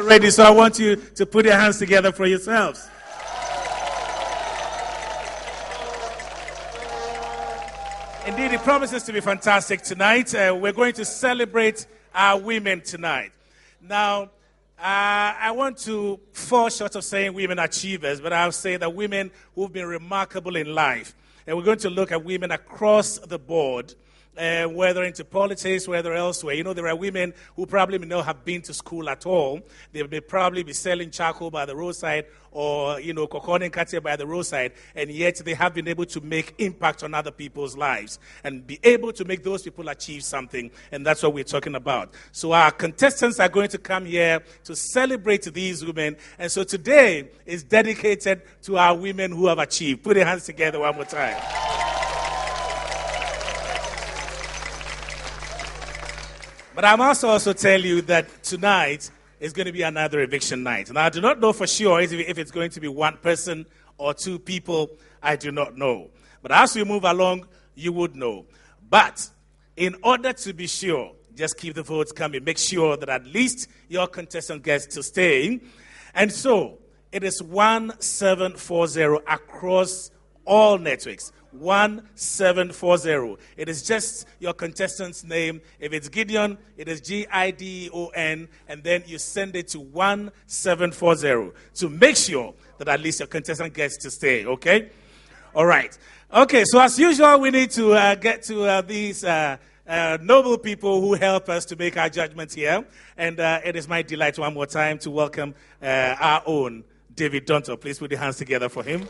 Ready, so I want you to put your hands together for yourselves. Indeed, it promises to be fantastic tonight. We're going to celebrate our women tonight. Now, I want to fall short of saying women achievers, but I'll say that women who've been remarkable in life. And we're going to look at women across the board. Whether into politics, whether elsewhere. You know, there are women who probably may not have been to school at all. They may probably be selling charcoal by the roadside or, you know, kokon and katia by the roadside, and yet they have been able to make impact on other people's lives and be able to make those people achieve something, and that's what we're talking about. So our contestants are going to come here to celebrate these women, and so today is dedicated to our women who have achieved. Put your hands together one more time. But I must also tell you that tonight is going to be another eviction night. And I do not know for sure if it's going to be one person or two people. I do not know. But as we move along, you would know. But in order to be sure, just keep the votes coming. Make sure that at least your contestant gets to stay. And so it is 1740 across all networks. 1740. It is just your contestant's name. If it's Gideon, it is Gideon, and then you send it to 1740 to make sure that at least your contestant gets to stay, okay? All right. Okay, so as usual, we need to get to these noble people who help us to make our judgments here. And it is my delight one more time to welcome our own David Donto. Please put your hands together for him.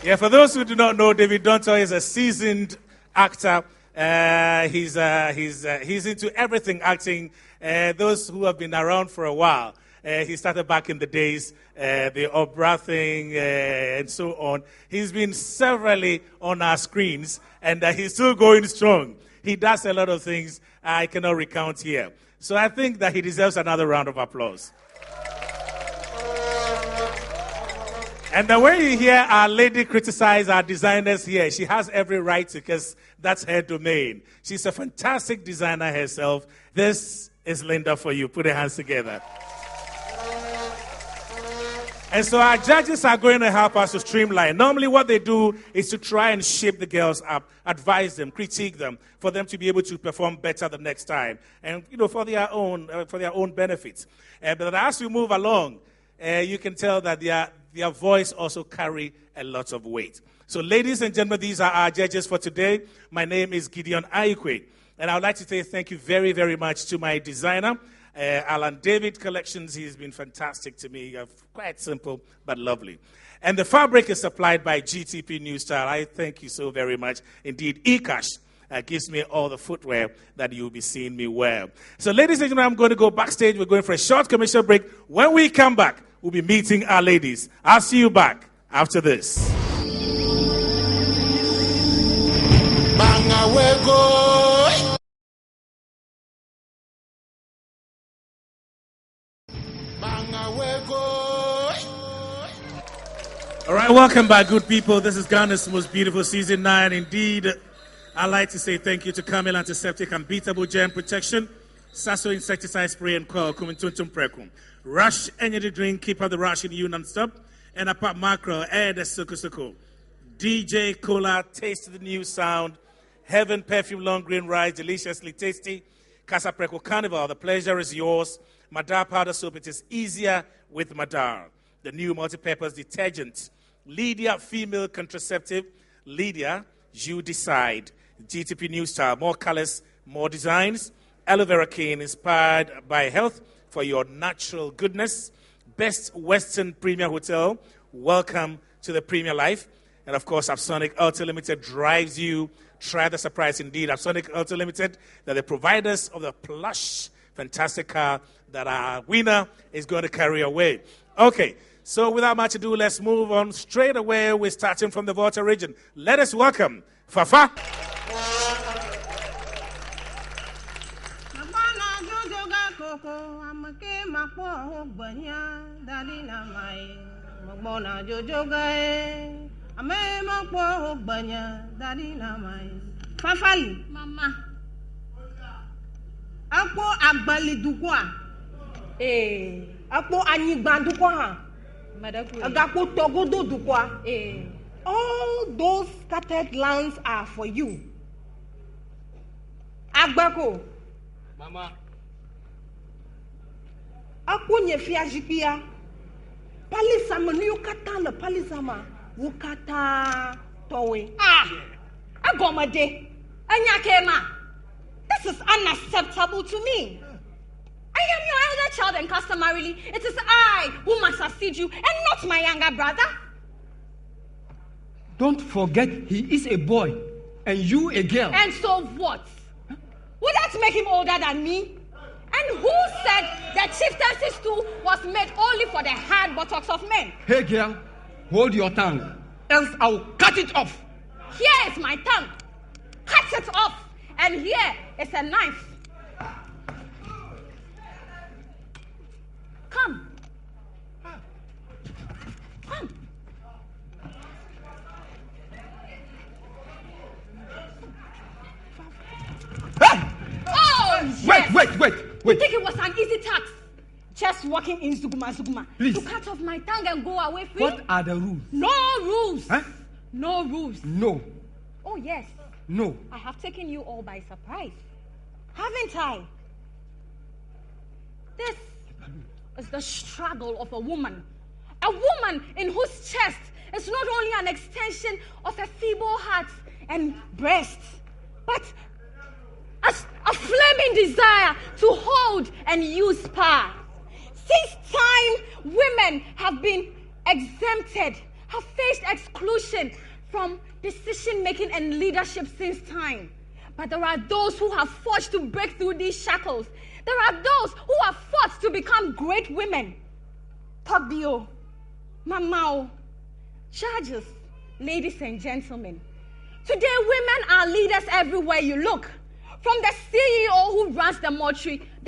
Yeah, for those who do not know, David Donto is a seasoned actor. He's into everything acting. Those who have been around for a while. He started back in the days, the opera thing, and so on. He's been severally on our screens, and he's still going strong. He does a lot of things I cannot recount here. So I think that he deserves another round of applause. And the way you hear our lady criticize our designers here, she has every right to, because that's her domain. She's a fantastic designer herself. This is Linda for you. Put your hands together. And so our judges are going to help us to streamline. Normally what they do is to try and shape the girls up, advise them, critique them, for them to be able to perform better the next time. And, you know, for their own benefits. But as we move along, you can tell that their voice also carry a lot of weight. So ladies and gentlemen, these are our judges for today. My name is Gideon Aikwe. And I would like to say thank you very, very much to my designer, Alan David Collections. He's been fantastic to me. Quite simple, but lovely. And the fabric is supplied by GTP New Style. I thank you so very much. Indeed, eCash gives me all the footwear that you'll be seeing me wear. So ladies and gentlemen, I'm going to go backstage. We're going for a short commercial break. When we come back, we'll be meeting our ladies. I'll see you back after this. All right, welcome back, good people. This is Ghana's most beautiful season 9. Indeed, I'd like to say thank you to Camel Antiseptic and Beatable Germ Protection, Sasso Insecticide Spray and Coil, Kumintuntum Precum, Rush Energy Drink, keep up the rush in you non-stop, and apart macro, air the suko. DJ Cola, taste the new sound, Heaven Perfume Long Green Rice, deliciously tasty, Casa Preco Carnival, the pleasure is yours. Madar Powder Soap, it is easier with Madar. The new multi-purpose detergent, Lydia Female Contraceptive, Lydia, you decide. GTP New Style, more colors, more designs. Aloe Vera Cane, inspired by health for your natural goodness. Best Western Premier Hotel, welcome to the Premier Life. And of course, Absonic Ultra Limited drives you. Try the surprise indeed. Absonic Ultra Limited, they're the providers of the plush, fantastic car that our winner is going to carry away. Okay, so without much ado, let's move on straight away. We're starting from the Volta region. Let us welcome Fafa. Fafali. Mama. Ako agbali dukwa. Ako anyigba dukwa. Agako togodo dukwa. All those scattered lands are for you. Agbako. Mama. Ako nyefia jipia. Palisama ni ukata le palisama. Ukata towe. Agomade. Anyakema. This is unacceptable to me. I am your elder child and customarily, it is I who must succeed you and not my younger brother. Don't forget he is a boy and you a girl. And so what? Would that make him older than me? And who said that chieftaincy stool was made only for the hard buttocks of men? Hey girl, hold your tongue, else I'll cut it off. Here is my tongue. Cut it off. And here is a knife. Come. Come. Oh, yes. Wait. You think it was an easy task? Just walking in Zuguma. Please. To cut off my tongue and go away free? What are the rules? No rules. Huh? No rules. No. Oh, yes. No. I have taken you all by surprise. Haven't I? This is the struggle of a woman. A woman in whose chest is not only an extension of a feeble heart and breast, but a flaming desire to hold and use power. Since time, women have been exempted, have faced exclusion from decision-making and leadership since time. But there are those who have fought to break through these shackles. There are those who have fought to become great women. Tobio, Mamao, judges, ladies and gentlemen. Today, women are leaders everywhere you look. From the CEO who runs the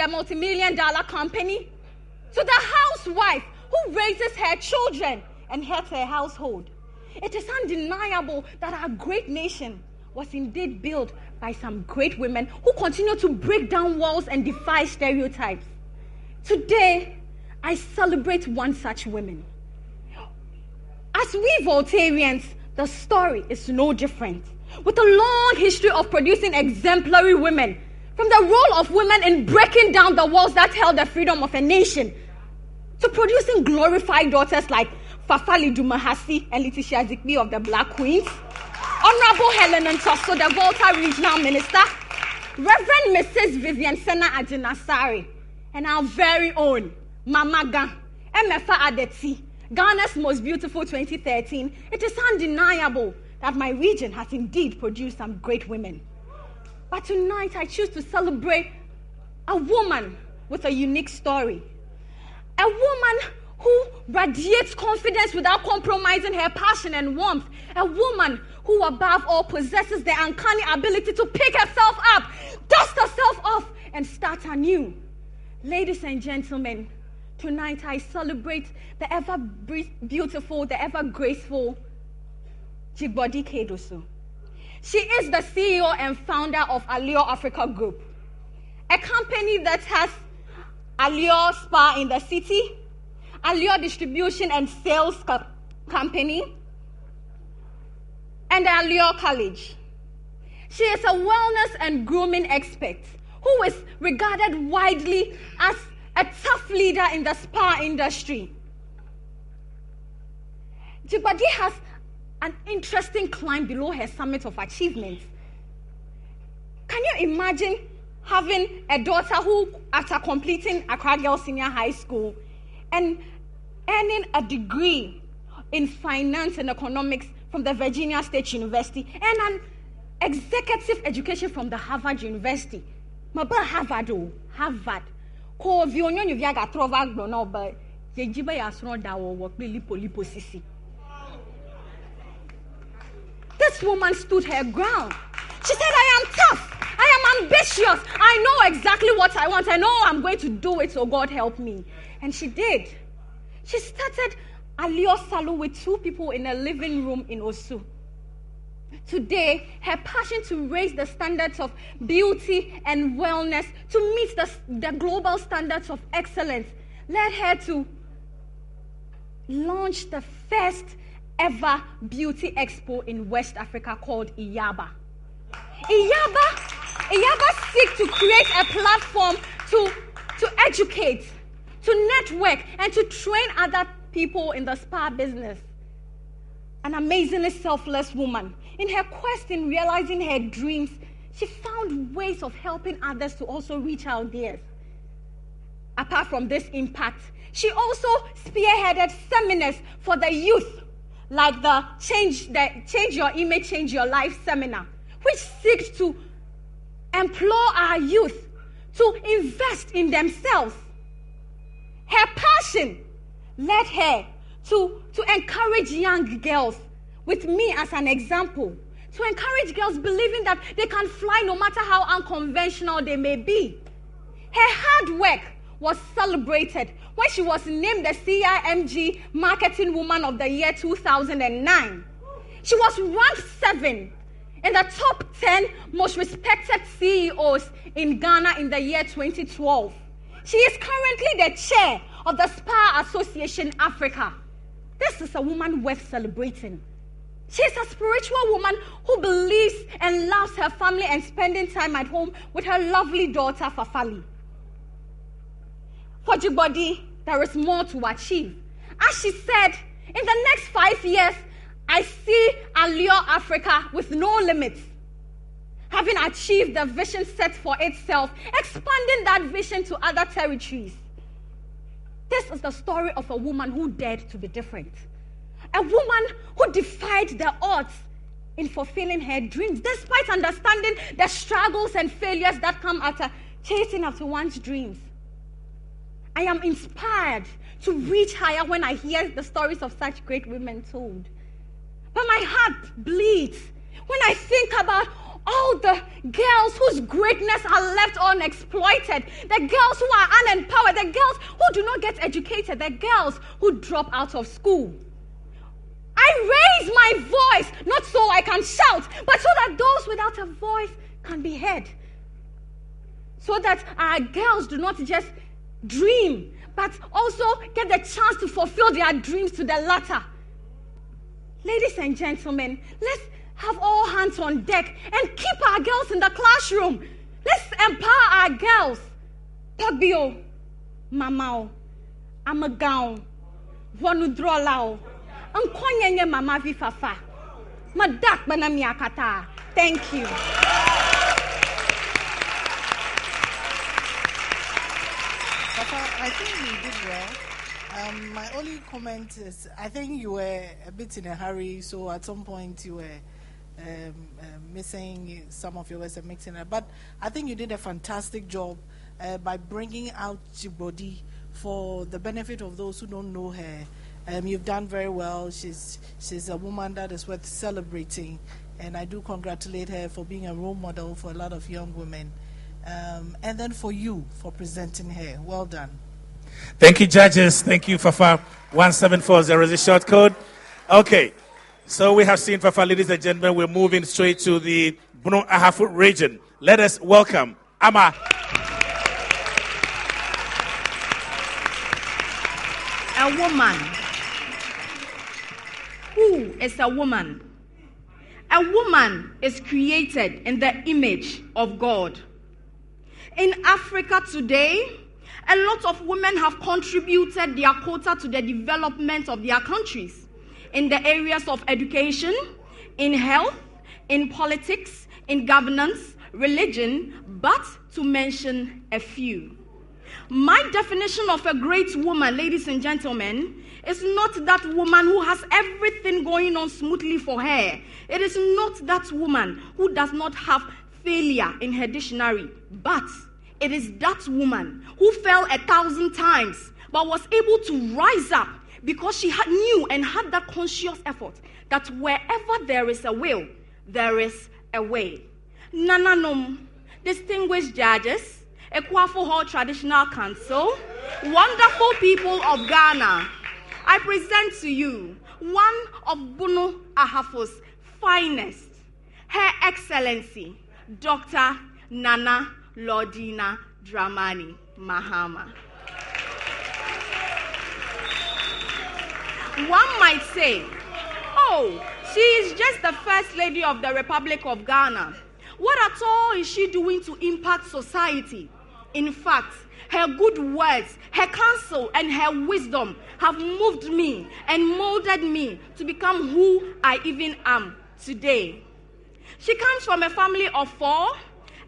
multi-million-dollar company, to the housewife who raises her children and heads her household. It is undeniable that our great nation was indeed built by some great women who continue to break down walls and defy stereotypes. Today, I celebrate one such woman. As we Voltarians, the story is no different. With a long history of producing exemplary women, from the role of women in breaking down the walls that held the freedom of a nation, to producing glorified daughters like Fafali Dumahasi and Letitia Zikbi of the Black Queens, Honorable Helen Ntoso, the Volta Regional Minister, Reverend Mrs. Vivian Sena Ajinasari, and our very own Mama Ga, Emefa Adeti, Ghana's most beautiful 2013. It is undeniable that my region has indeed produced some great women. But tonight I choose to celebrate a woman with a unique story. A woman who radiates confidence without compromising her passion and warmth. A woman who above all possesses the uncanny ability to pick herself up, dust herself off, and start anew. Ladies and gentlemen, tonight I celebrate the ever beautiful, the ever graceful Jigbodi Kedosu. She is the CEO and founder of Allure Africa Group, a company that has Allure Spa in the city, Allure Distribution and Sales Company, and Allure College. She is a wellness and grooming expert who is regarded widely as a tough leader in the spa industry. Jigbodi has an interesting climb below her summit of achievements. Can you imagine having a daughter who, after completing Accra Girls Senior High School and earning a degree in finance and economics from the Virginia State University and an executive education from the Harvard University? Maba Harvard. Ko vionyo ni viaga trova gbono ba yejiba ya sro da wo work lipo sisi. This woman stood her ground. She said, I am tough. I am ambitious. I know exactly what I want. I know I'm going to do it, so God help me. And she did. She started Allure Salon with 2 people in a living room in Osu. Today, her passion to raise the standards of beauty and wellness to meet the global standards of excellence led her to launch the first ever beauty expo in West Africa called Iyaba. Iyaba seeks to create a platform to educate, to network, and to train other people in the spa business. An amazingly selfless woman. In her quest in realizing her dreams, she found ways of helping others to also reach out theirs. Apart from this impact, she also spearheaded seminars for the youth, like the Change Your Image, Change Your Life seminar, which seeks to implore our youth to invest in themselves. Her passion led her to encourage young girls, with me as an example, to encourage girls believing that they can fly no matter how unconventional they may be. Her hard work was celebrated when she was named the CIMG Marketing Woman of the Year 2009. She was ranked 7 in the top 10 most respected CEOs in Ghana in the year 2012. She is currently the chair of the Spa Association Africa. This is a woman worth celebrating. She is a spiritual woman who believes and loves her family and spending time at home with her lovely daughter, Fafali. For Jigbodi, there is more to achieve. As she said, in the next 5 years, I see Allure Africa with no limits, having achieved the vision set for itself, expanding that vision to other territories. This is the story of a woman who dared to be different. A woman who defied the odds in fulfilling her dreams, despite understanding the struggles and failures that come after chasing after one's dreams. I am inspired to reach higher when I hear the stories of such great women told. But my heart bleeds when I think about all the girls whose greatness are left unexploited, the girls who are unempowered, the girls who do not get educated, the girls who drop out of school. I raise my voice, not so I can shout, but so that those without a voice can be heard. So that our girls do not just dream, but also get the chance to fulfill their dreams to the latter. Ladies and gentlemen, let's have all hands on deck and keep our girls in the classroom. Let's empower our girls. Tagbio, Mamao, Amagao, Wanudrolao, Ankonyenye Mama Vifafa, Madak Banamiakata. Thank you. I think you did well. My only comment is, I think you were a bit in a hurry, so at some point you were missing some of your words and mixing it. But I think you did a fantastic job by bringing out Jigbodi for the benefit of those who don't know her. You've done very well. She's a woman that is worth celebrating, and I do congratulate her for being a role model for a lot of young women. And then for you, for presenting her. Well done. Thank you, judges. Thank you, Fafa. 1740 is the short code. Okay. So we have seen Fafa, ladies and gentlemen. We're moving straight to the Bono Ahafo region. Let us welcome Ama. A woman. Who is a woman? A woman is created in the image of God. In Africa today, a lot of women have contributed their quota to the development of their countries in the areas of education, in health, in politics, in governance, religion, but to mention a few. My definition of a great woman, ladies and gentlemen, is not that woman who has everything going on smoothly for her. It is not that woman who does not have failure in her dictionary, but it is that woman who fell 1,000 times but was able to rise up because she knew and had that conscious effort that wherever there is a will, there is a way. Nananom, distinguished judges, Ekwafo Hall Traditional Council, wonderful people of Ghana, I present to you one of Bono Ahafo's finest, Her Excellency, Dr. Nana Lordina Dramani Mahama. One might say, oh, she is just the First Lady of the Republic of Ghana. What at all is she doing to impact society? In fact, her good words, her counsel, and her wisdom have moved me and molded me to become who I even am today. She comes from a family of 4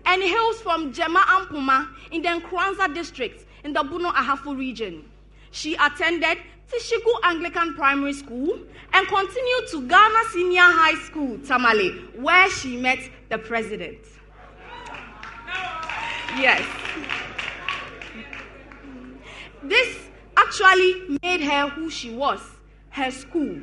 and hails from Jema Ampuma in the Nkranza district in the Bono Ahafo region. She attended Tishiku Anglican Primary School and continued to Ghana Senior High School, Tamale, where she met the president. Yes. This actually made her who she was, her school.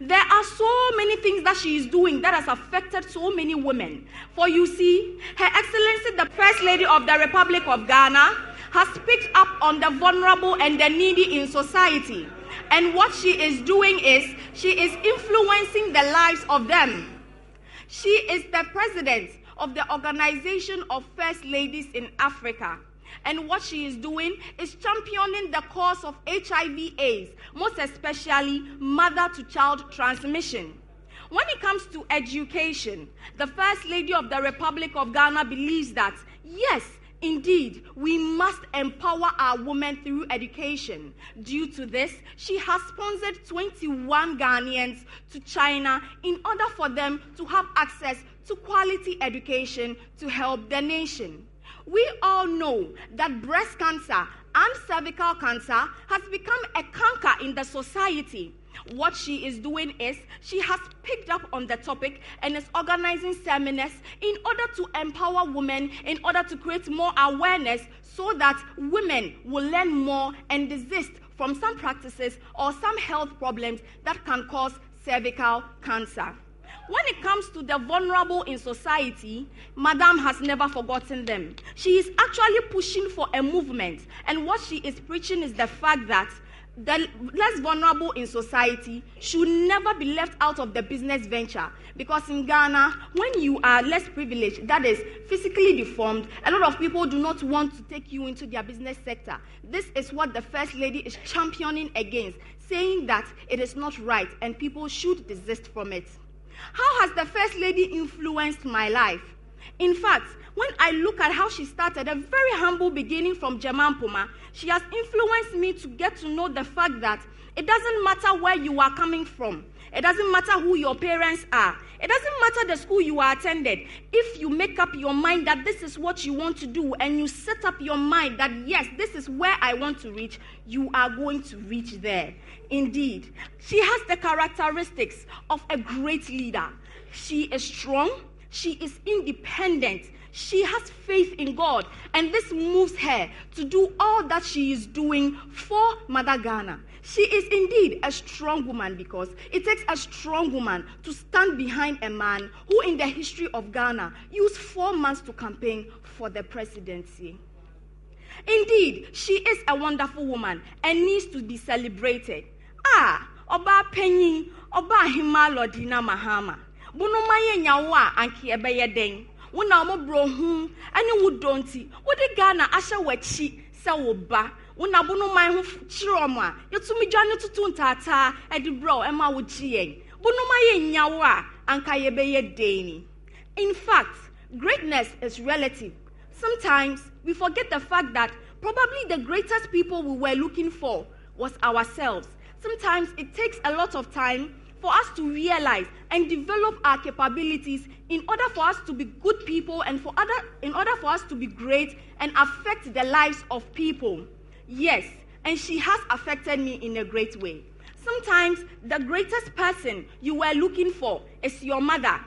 There are so many things that she is doing that has affected so many women. For you see, Her Excellency, the First Lady of the Republic of Ghana, has picked up on the vulnerable and the needy in society. And what she is doing is, she is influencing the lives of them. She is the president of the Organization of First Ladies in Africa. And what she is doing is championing the cause of HIV/AIDS, most especially mother-to-child transmission. When it comes to education, the First Lady of the Republic of Ghana believes that, yes, indeed, we must empower our women through education. Due to this, she has sponsored 21 Ghanaians to China in order for them to have access to quality education to help the nation. We all know that breast cancer and cervical cancer has become a canker in the society. What she is doing is, she has picked up on the topic and is organizing seminars in order to empower women, in order to create more awareness so that women will learn more and desist from some practices or some health problems that can cause cervical cancer. When it comes to the vulnerable in society, Madame has never forgotten them. She is actually pushing for a movement, and what she is preaching is the fact that the less vulnerable in society should never be left out of the business venture. Because in Ghana, when you are less privileged, that is physically deformed, a lot of people do not want to take you into their business sector. This is what the First Lady is championing against, saying that it is not right and people should desist from it. How has the First Lady influenced my life? In fact, when I look at how she started, a very humble beginning from Jemampuma, she has influenced me to get to know the fact that it doesn't matter where you are coming from. It doesn't matter who your parents are. It doesn't matter the school you are attended. If you make up your mind that this is what you want to do and you set up your mind that, yes, this is where I want to reach, you are going to reach there. Indeed, she has the characteristics of a great leader. She is strong. She is independent. She has faith in God, and this moves her to do all that she is doing for Mother Ghana. She is indeed a strong woman because it takes a strong woman to stand behind a man who in the history of Ghana used 4 months to campaign for the presidency. Indeed, she is a wonderful woman and needs to be celebrated. Oba penyin, oba hima lodina mahama. Buno maye nyawa anki ebeye den. Wona mo bro hu, ani wudonti. Wode Ghana asha wechi se woba. Wona buno mai hu chiro a yetumi dwane tutu ntata edi bro ema wo gien. Buno maye nyawa anka yebeye deni. In fact, greatness is relative. Sometimes we forget the fact that probably the greatest people we were looking for was ourselves. Sometimes it takes a lot of time for us to realize and develop our capabilities in order for us to be good people and in order for us to be great and affect the lives of people. Yes, and she has affected me in a great way. Sometimes the greatest person you were looking for is your mother.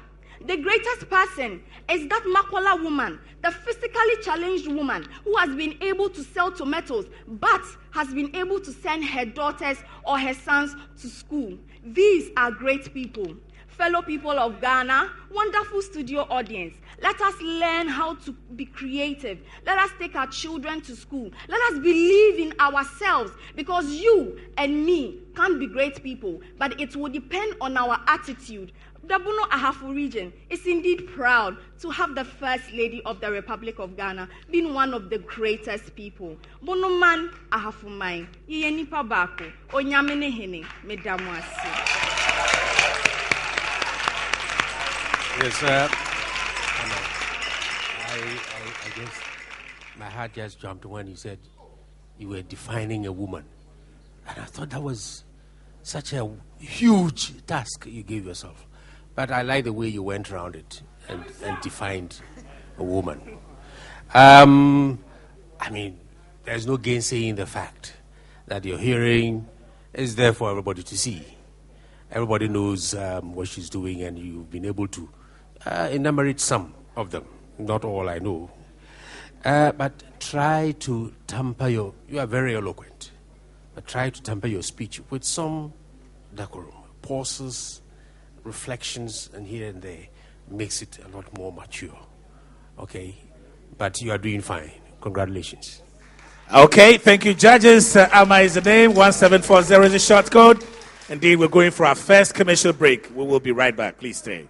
The greatest person is that Makola woman, the physically challenged woman who has been able to sell tomatoes but has been able to send her daughters or her sons to school. These are great people. Fellow people of Ghana, wonderful studio audience, let us learn how to be creative. Let us take our children to school. Let us believe in ourselves, because you and me can't be great people, but it will depend on our attitude. The Bono Ahafo region is indeed proud to have the First Lady of the Republic of Ghana being one of the greatest people. Bono man Ahafo mai, iye nipa bako, onyamene hene, medamu asi. Yes, I guess my heart just jumped when you said you were defining a woman. And I thought that was such a huge task you gave yourself. But I like the way you went around it and defined a woman. I mean, there's no gainsaying the fact that your hearing is there for everybody to see. Everybody knows what she's doing, and you've been able to enumerate some of them. Not all, I know. But try to temper you are very eloquent, but try to temper your speech with some decorum, pauses, reflections, and here and there makes it a lot more mature. Okay? But you are doing fine. Congratulations. Okay, thank you, judges. Alma is the name. 1740 is the short code. Indeed, we're going for our first commercial break. We will be right back. Please stay.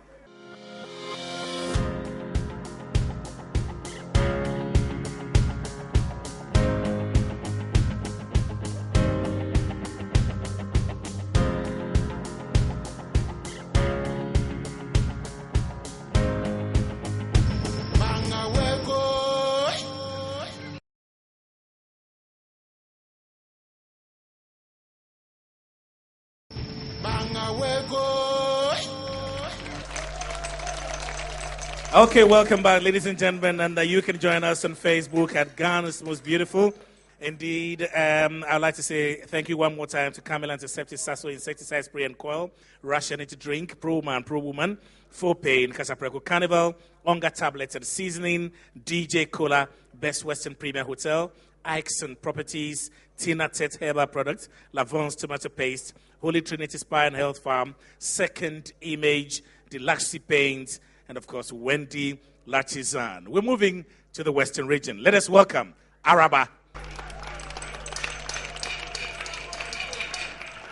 Okay, welcome back, ladies and gentlemen, and you can join us on Facebook at Ghana's Most Beautiful. Indeed, I'd like to say thank you one more time to Camel Antiseptic Sasso Insecticide Spray and Coil, Rush Energy Drink, Pro Man, Pro Woman, For Pain, Casapreco Carnival, Onga Tablets and Seasoning, DJ Cola, Best Western Premier Hotel, Ixon Properties, Tina Tet Herbal Products, Lavon's Tomato Paste, Holy Trinity Spa and Health Farm, Second Image, Deluxe Paint, and of course, Wendy Lachizan. We're moving to the Western region. Let us welcome Araba.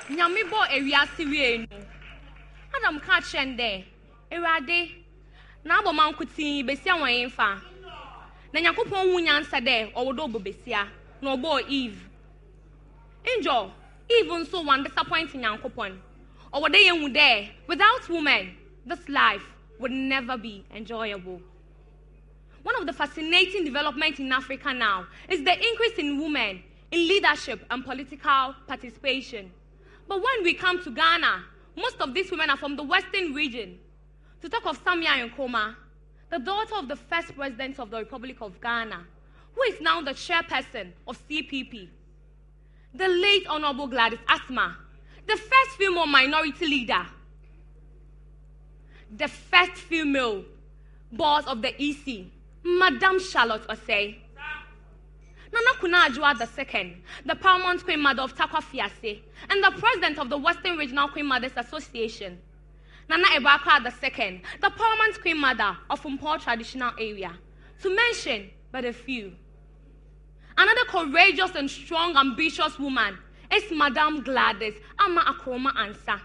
Nyamibo area siwe no. Adam ka chende. Ewade. Na abo man kuti besia wan yemfa. Na Yakopon wu nyansa de owodo bo besia. Na obo Eve. Angel, even so one disappointing Yakopon. Owode yenwu there. Without women, this life would never be enjoyable. One of the fascinating developments in Africa now is the increase in women in leadership and political participation. But when we come to Ghana, most of these women are from the Western region. To talk of Samia Nkrumah, the daughter of the first president of the Republic of Ghana, who is now the chairperson of CPP. The late Honorable Gladys Asma, the first female minority leader. The first female boss of the EC, Madame Charlotte Osei. Nana Kuna Ajua II, the paramount Queen Mother of Takwa Fiase, and the president of the Western Regional Queen Mothers Association. Nana Ebakra II, the paramount Queen Mother of Umpo Traditional Area, to mention but a few. Another courageous and strong, ambitious woman is Madame Gladys Ama Akroma Ansa.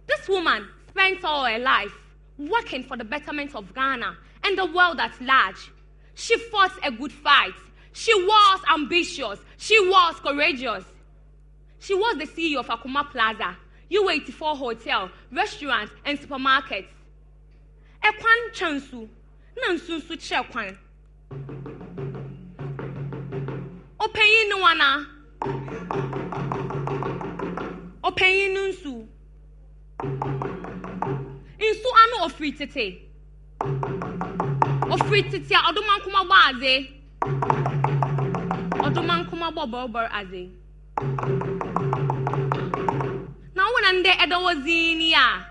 This woman spent all her life working for the betterment of Ghana and the world at large. She fought a good fight. She was ambitious. She was courageous. She was the CEO of Akuma Plaza, U84 Hotel, restaurant, and supermarkets. Ekwan chansu, nansunsu chekwan. Opeyin wana. Opeyin nunsu. Insu anu ofritete. Ofritete oduman kuma baze. Oduman kuma bobo aze. Now when ande edowazini ya.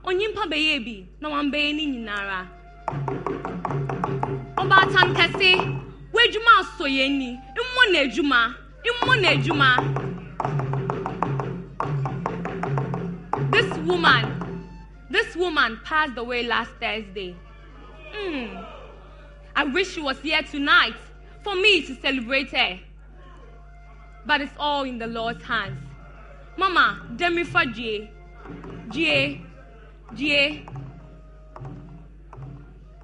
Onyimpa beyebi na wambe ni nyinara. Oba tankase wejuma soyeni immo na ejuma. This woman passed away last Thursday. I wish she was here tonight for me to celebrate her. But it's all in the Lord's hands. Mama, demifa J.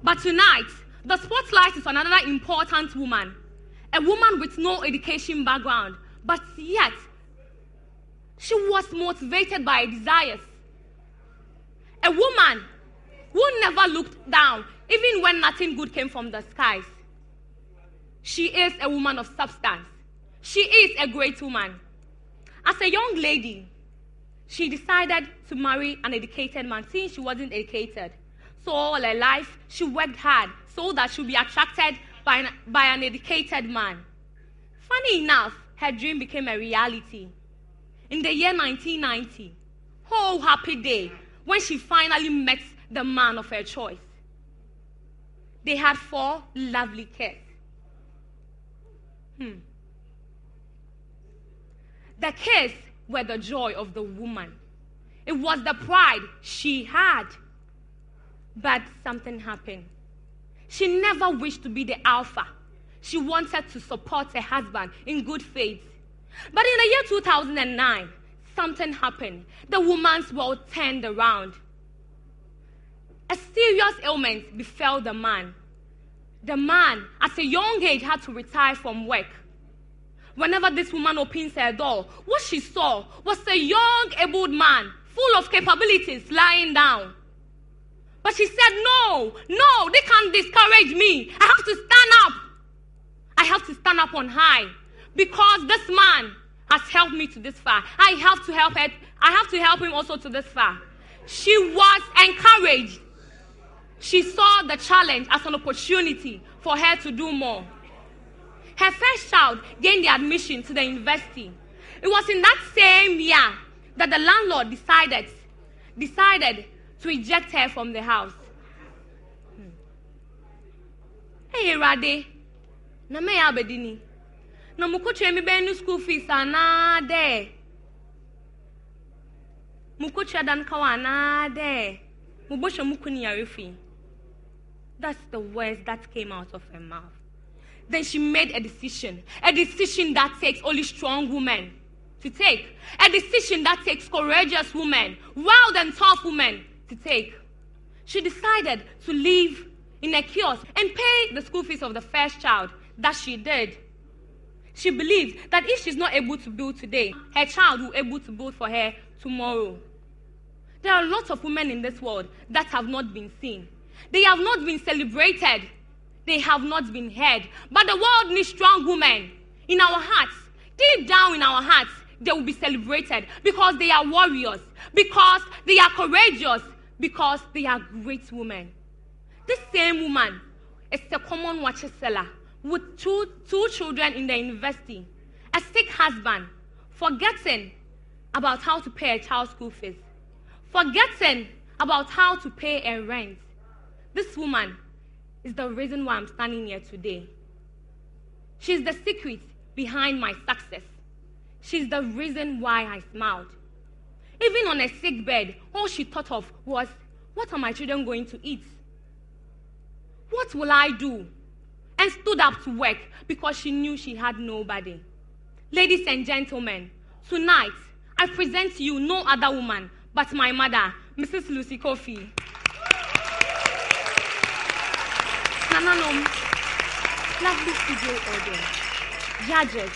But tonight, the spotlight is on another important woman. A woman with no education background, but yet, she was motivated by her desires. A woman who never looked down, even when nothing good came from the skies. She is a woman of substance. She is a great woman. As a young lady, she decided to marry an educated man since she wasn't educated. So all her life, she worked hard so that she would be attracted by an educated man. Funny enough, her dream became a reality. In the year 1990, oh happy day, when she finally met the man of her choice. They had 4 lovely kids. The kids were the joy of the woman. It was the pride she had. But something happened. She never wished to be the alpha. She wanted to support her husband in good faith. But in the year 2009, something happened. The woman's world turned around. A serious ailment befell the man. The man, at a young age, had to retire from work. Whenever this woman opens her door, what she saw was a young, able man, full of capabilities, lying down. But she said, no, they can't discourage me. I have to stand up. I have to stand up on high. Because this man has helped me to this far. I have to help her. I have to help him also to this far. She was encouraged. She saw the challenge as an opportunity for her to do more. Her first child gained the admission to the university. It was in that same year that the landlord decided to eject her from the house. Hey, Rade, na me abedini. Na mukuche mi be school fees ana de. Mukuche dan kawana de. Mubosha mukuni yarifi. That's the words that came out of her mouth. Then she made a decision that takes only strong women to take, a decision that takes courageous women, wild and tough women to take. She decided to live in a kiosk and pay the school fees of the first child. That she did. She believed that if she's not able to build today, her child will be able to build for her tomorrow. There are lots of women in this world that have not been seen. They have not been celebrated. They have not been heard. But the world needs strong women in our hearts. Deep down in our hearts, they will be celebrated because they are warriors, because they are courageous, because they are great women. This same woman is a common watcher seller with two children in the university, a sick husband, forgetting about how to pay a child's school fees, forgetting about how to pay a rent. This woman is the reason why I'm standing here today. She's the secret behind my success. She's the reason why I smiled. Even on a sick bed, all she thought of was, what are my children going to eat? What will I do? and stood up to work because she knew she had nobody. Ladies and gentlemen, tonight, I present to you no other woman but my mother, Mrs. Lucy Kofi. Nananom, lovely studio audience, judges,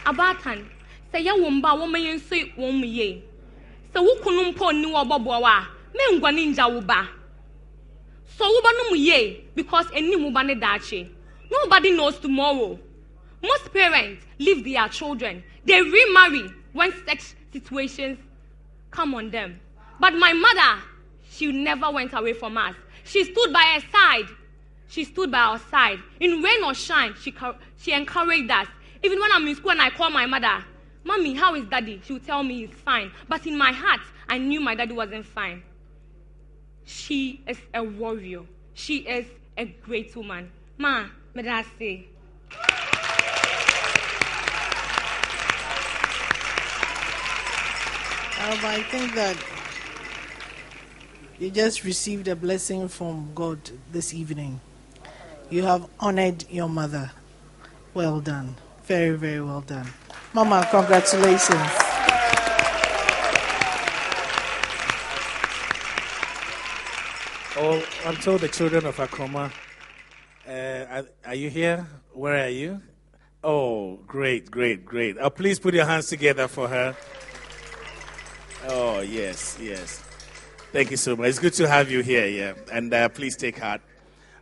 abatan, say ya wumba woman yen say wom ye. So wukunum po ni wabawa, me ngwa ninja wuba. So wuba no ye because any mubane dache. Nobody knows tomorrow. Most parents leave their children. They remarry when such situations come on them. But my mother, she never went away from us. She stood by our side. She stood by our side. In rain or shine, she encouraged us. Even when I'm in school and I call my mother, Mommy, how is Daddy? She would tell me he's fine. But in my heart, I knew my daddy wasn't fine. She is a warrior. She is a great woman. Ma, may I say? I think that you just received a blessing from God this evening. You have honored your mother. Well done. Very, very well done. Mama, congratulations. Oh, I'm told the children of Akoma. Are you here? Where are you? Oh, great, great, great. Please put your hands together for her. Oh, yes, yes. Thank you so much. It's good to have you here, yeah. And please take heart.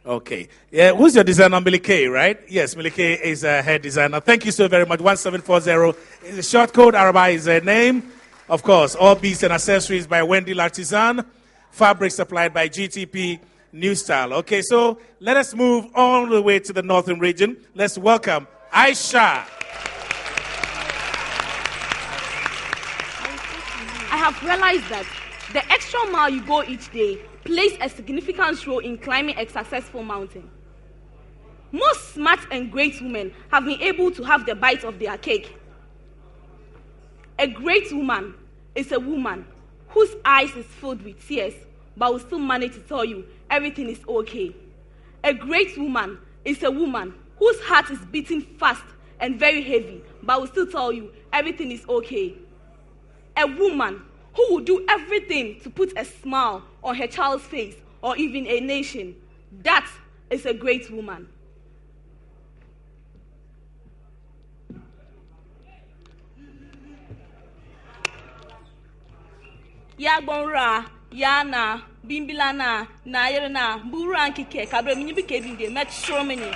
Okay. Yeah, who's your designer? Millie, right? Yes, Millie is a head designer. Thank you so very much. 1740 is a short code. Araba is a name. Of course, all beads and accessories by Wendy L'artisan. Fabric supplied by GTP New Style. Okay, so let us move all the way to the northern region. Let's welcome Aisha. I have realized that the extra mile you go each day plays a significant role in climbing a successful mountain. Most smart and great women have been able to have the bite of their cake. A great woman is a woman whose eyes is filled with tears, but will still manage to tell you everything is okay. A great woman is a woman whose heart is beating fast and very heavy, but will still tell you everything is okay. A woman who will do everything to put a smile on her child's face or even a nation. That is a great woman. Yagbonra, Yana, Bimbilana, Nayerna, Buran Kike, Kabremini became the match so many.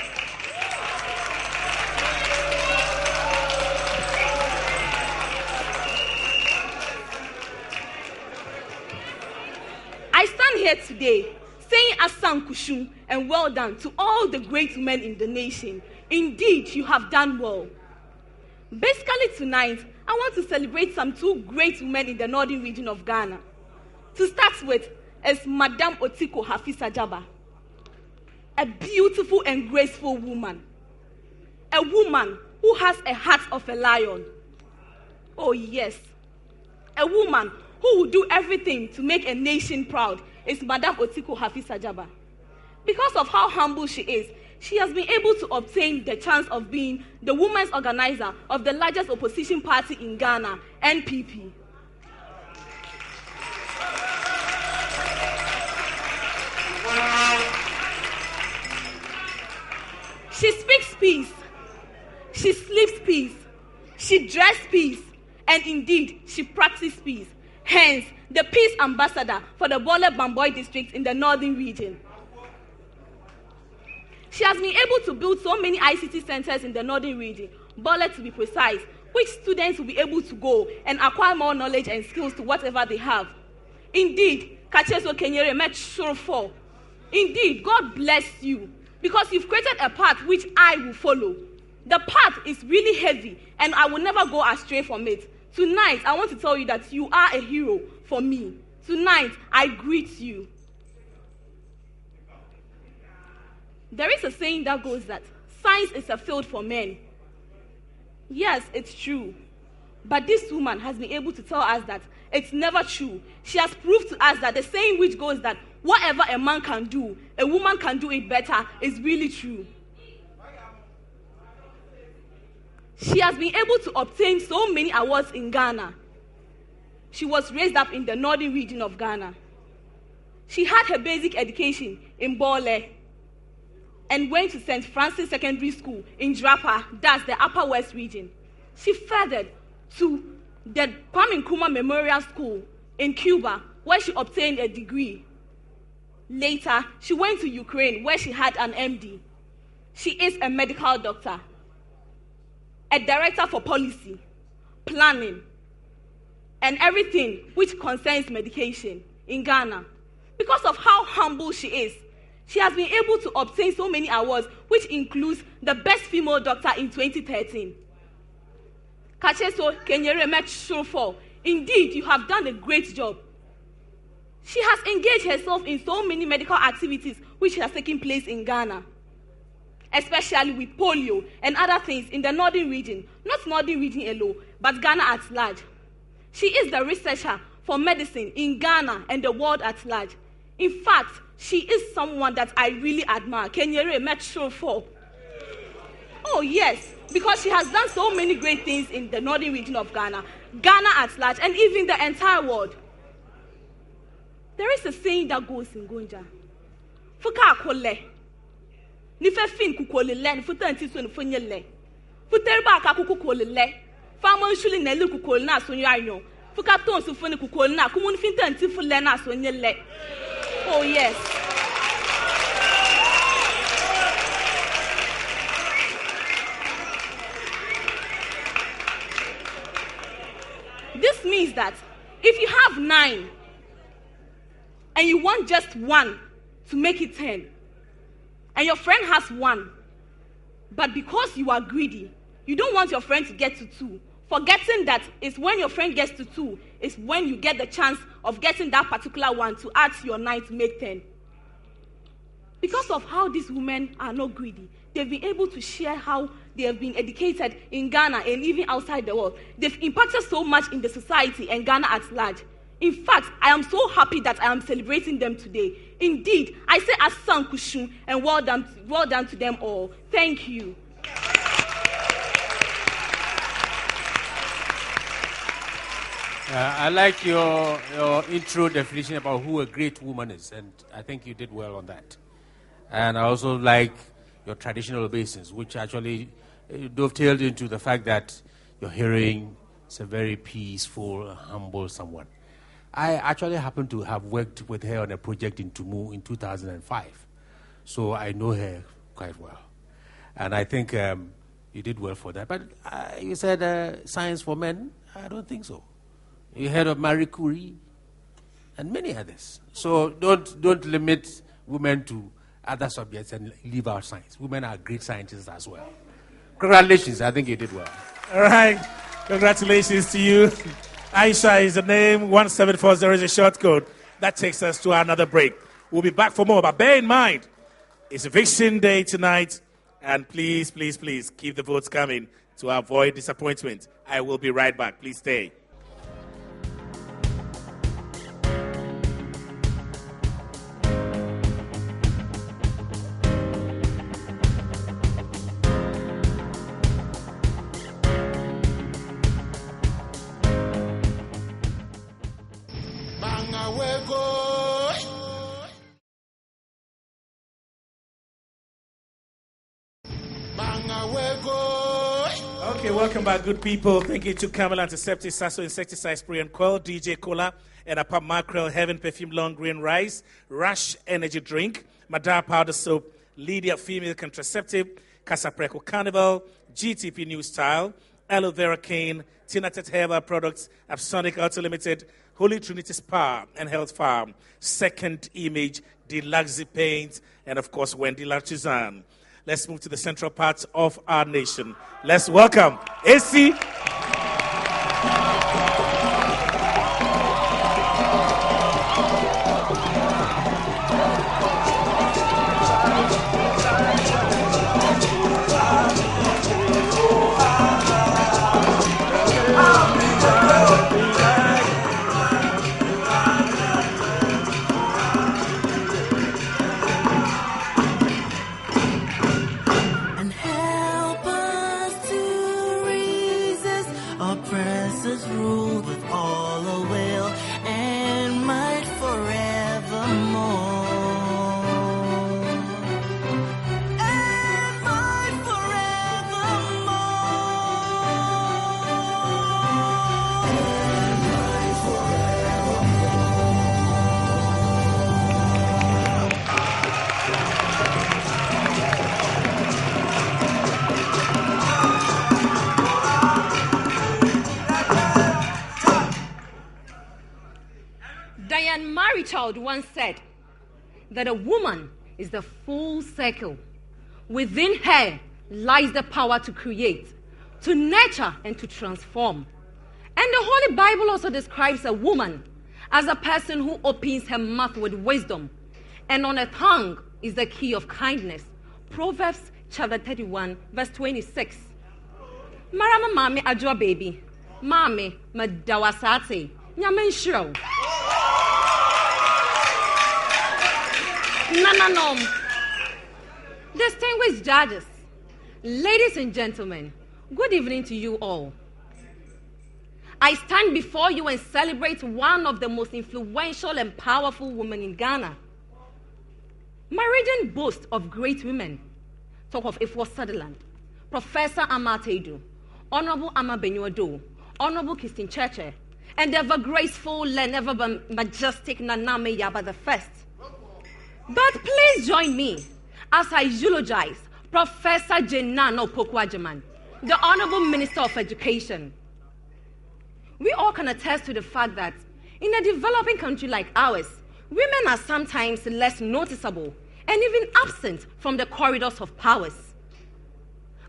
I stand here today saying Asan Kushum and well done to all the great men in the nation. Indeed, you have done well. Basically tonight, I want to celebrate some two great women in the northern region of Ghana. To start with is Madame Otiko Hafisa Jaba, a beautiful and graceful woman. A woman who has a heart of a lion. Oh yes, a woman who will do everything to make a nation proud is Madame Otiko Hafisa Jaba. Because of how humble she is, she has been able to obtain the chance of being the women's organizer of the largest opposition party in Ghana, NPP. She speaks peace, she sleeps peace, she dresses peace, and indeed, she practices peace. Hence, the peace ambassador for the Bole Bamboy district in the northern region. She has been able to build so many ICT centers in the northern region, Bole to be precise, which students will be able to go and acquire more knowledge and skills to whatever they have. Indeed, Kacheso Kenyere met sure for. Indeed, God bless you, because you've created a path which I will follow. The path is really heavy, and I will never go astray from it. Tonight, I want to tell you that you are a hero for me. Tonight, I greet you. There is a saying that goes that science is a field for men. Yes, it's true. But this woman has been able to tell us that it's never true. She has proved to us that the saying which goes that whatever a man can do, a woman can do it better is really true. She has been able to obtain so many awards in Ghana. She was raised up in the northern region of Ghana. She had her basic education in Bole and went to St. Francis Secondary School in Drapa, that's the Upper West region. She furthered to the Kwame Nkrumah Memorial School in Cuba, where she obtained a degree. Later, she went to Ukraine, where she had an MD. She is a medical doctor, a director for policy, planning, and everything which concerns medication in Ghana. Because of how humble she is, she has been able to obtain so many awards, which includes the Best Female Doctor in 2013. Kacheso Kenyere Metshurfo, indeed, you have done a great job. She has engaged herself in so many medical activities which has taken place in Ghana, especially with polio and other things in the northern region, not northern region alone, but Ghana at large. She is the researcher for medicine in Ghana and the world at large. In fact, she is someone that I really admire. Kenyere Metshurfo. Oh yes, because she has done so many great things in the northern region of Ghana, Ghana at large, and even the entire world. There is a saying that goes in Gonja. Fuka kole. Nife fin kukole le, nifuta ntiso nifunye le. Futerba ka kukole le. Fama nshuli nelu kukole na sonyo ayo. Fuka ton sufuni kukole na kumun finta ntifu le na sonye le. Oh yes. This means that if you have 9 and you want just 1 to make it 10, and your friend has 1, but because you are greedy, you don't want your friend to get to 2, forgetting that it's when your friend gets to 2 is when you get the chance of getting that particular 1 to add to your 9 to make 10. Because of how these women are not greedy, they've been able to share how they have been educated in Ghana and even outside the world. They've impacted so much in the society and Ghana at large. In fact, I am so happy that I am celebrating them today. Indeed, I say Asan Kushun and well done to them all. Thank you. I like your intro definition about who a great woman is, and I think you did well on that. And I also like your traditional obeisance, which actually dovetailed into the fact that your hearing is a very peaceful, humble someone. I actually happen to have worked with her on a project in Tumu in 2005, so I know her quite well. And I think you did well for that. But you said science for men? I don't think so. You heard of Marie Curie and many others. So don't limit women to other subjects and leave out science. Women are great scientists as well. Congratulations, I think you did well. All right, congratulations to you. Aisha is the name, 1740 is a short code. That takes us to another break. We'll be back for more, but bear in mind, it's Eviction Day tonight, and please, please, please keep the votes coming to avoid disappointment. I will be right back. Please stay. Okay, welcome back, good people. Thank you to Camel Antiseptic, Sasso Insecticide Spray and Coil, DJ Cola, and Apap Mackerel, Heaven Perfume Long Green Rice, Rush Energy Drink, Madar Powder Soap, Lydia Female Contraceptive, Casapreco Carnival, GTP New Style, Aloe Vera Cane, Tinatet Herbal Products, Absonic Auto Limited, Holy Trinity Spa and Health Farm, Second Image, Deluxe Paint, and of course, Wendy Larchizan. Let's move to the central parts of our nation. Let's welcome AC. And help us to Child once said that a woman is the full circle. Within her lies the power to create, to nurture, and to transform. And the Holy Bible also describes a woman as a person who opens her mouth with wisdom, and on her tongue is the key of kindness. Proverbs chapter 31, verse 26. Marama mami adwa baby. Mami madawasate. Nyamen shiro. Nananom. Distinguished judges, ladies and gentlemen, good evening to you all. I stand before you and celebrate one of the most influential and powerful women in Ghana. My region boasts of great women. Talk of Ifwa Sutherland, Professor Amatedu, Honorable Ama Benyuado, Honorable Christine Cheche, and ever graceful and ever majestic Naname Yaba the First. But please join me as I eulogize Professor Jenano Pokwajaman, the Honorable Minister of Education. We all can attest to the fact that in a developing country like ours, women are sometimes less noticeable and even absent from the corridors of powers.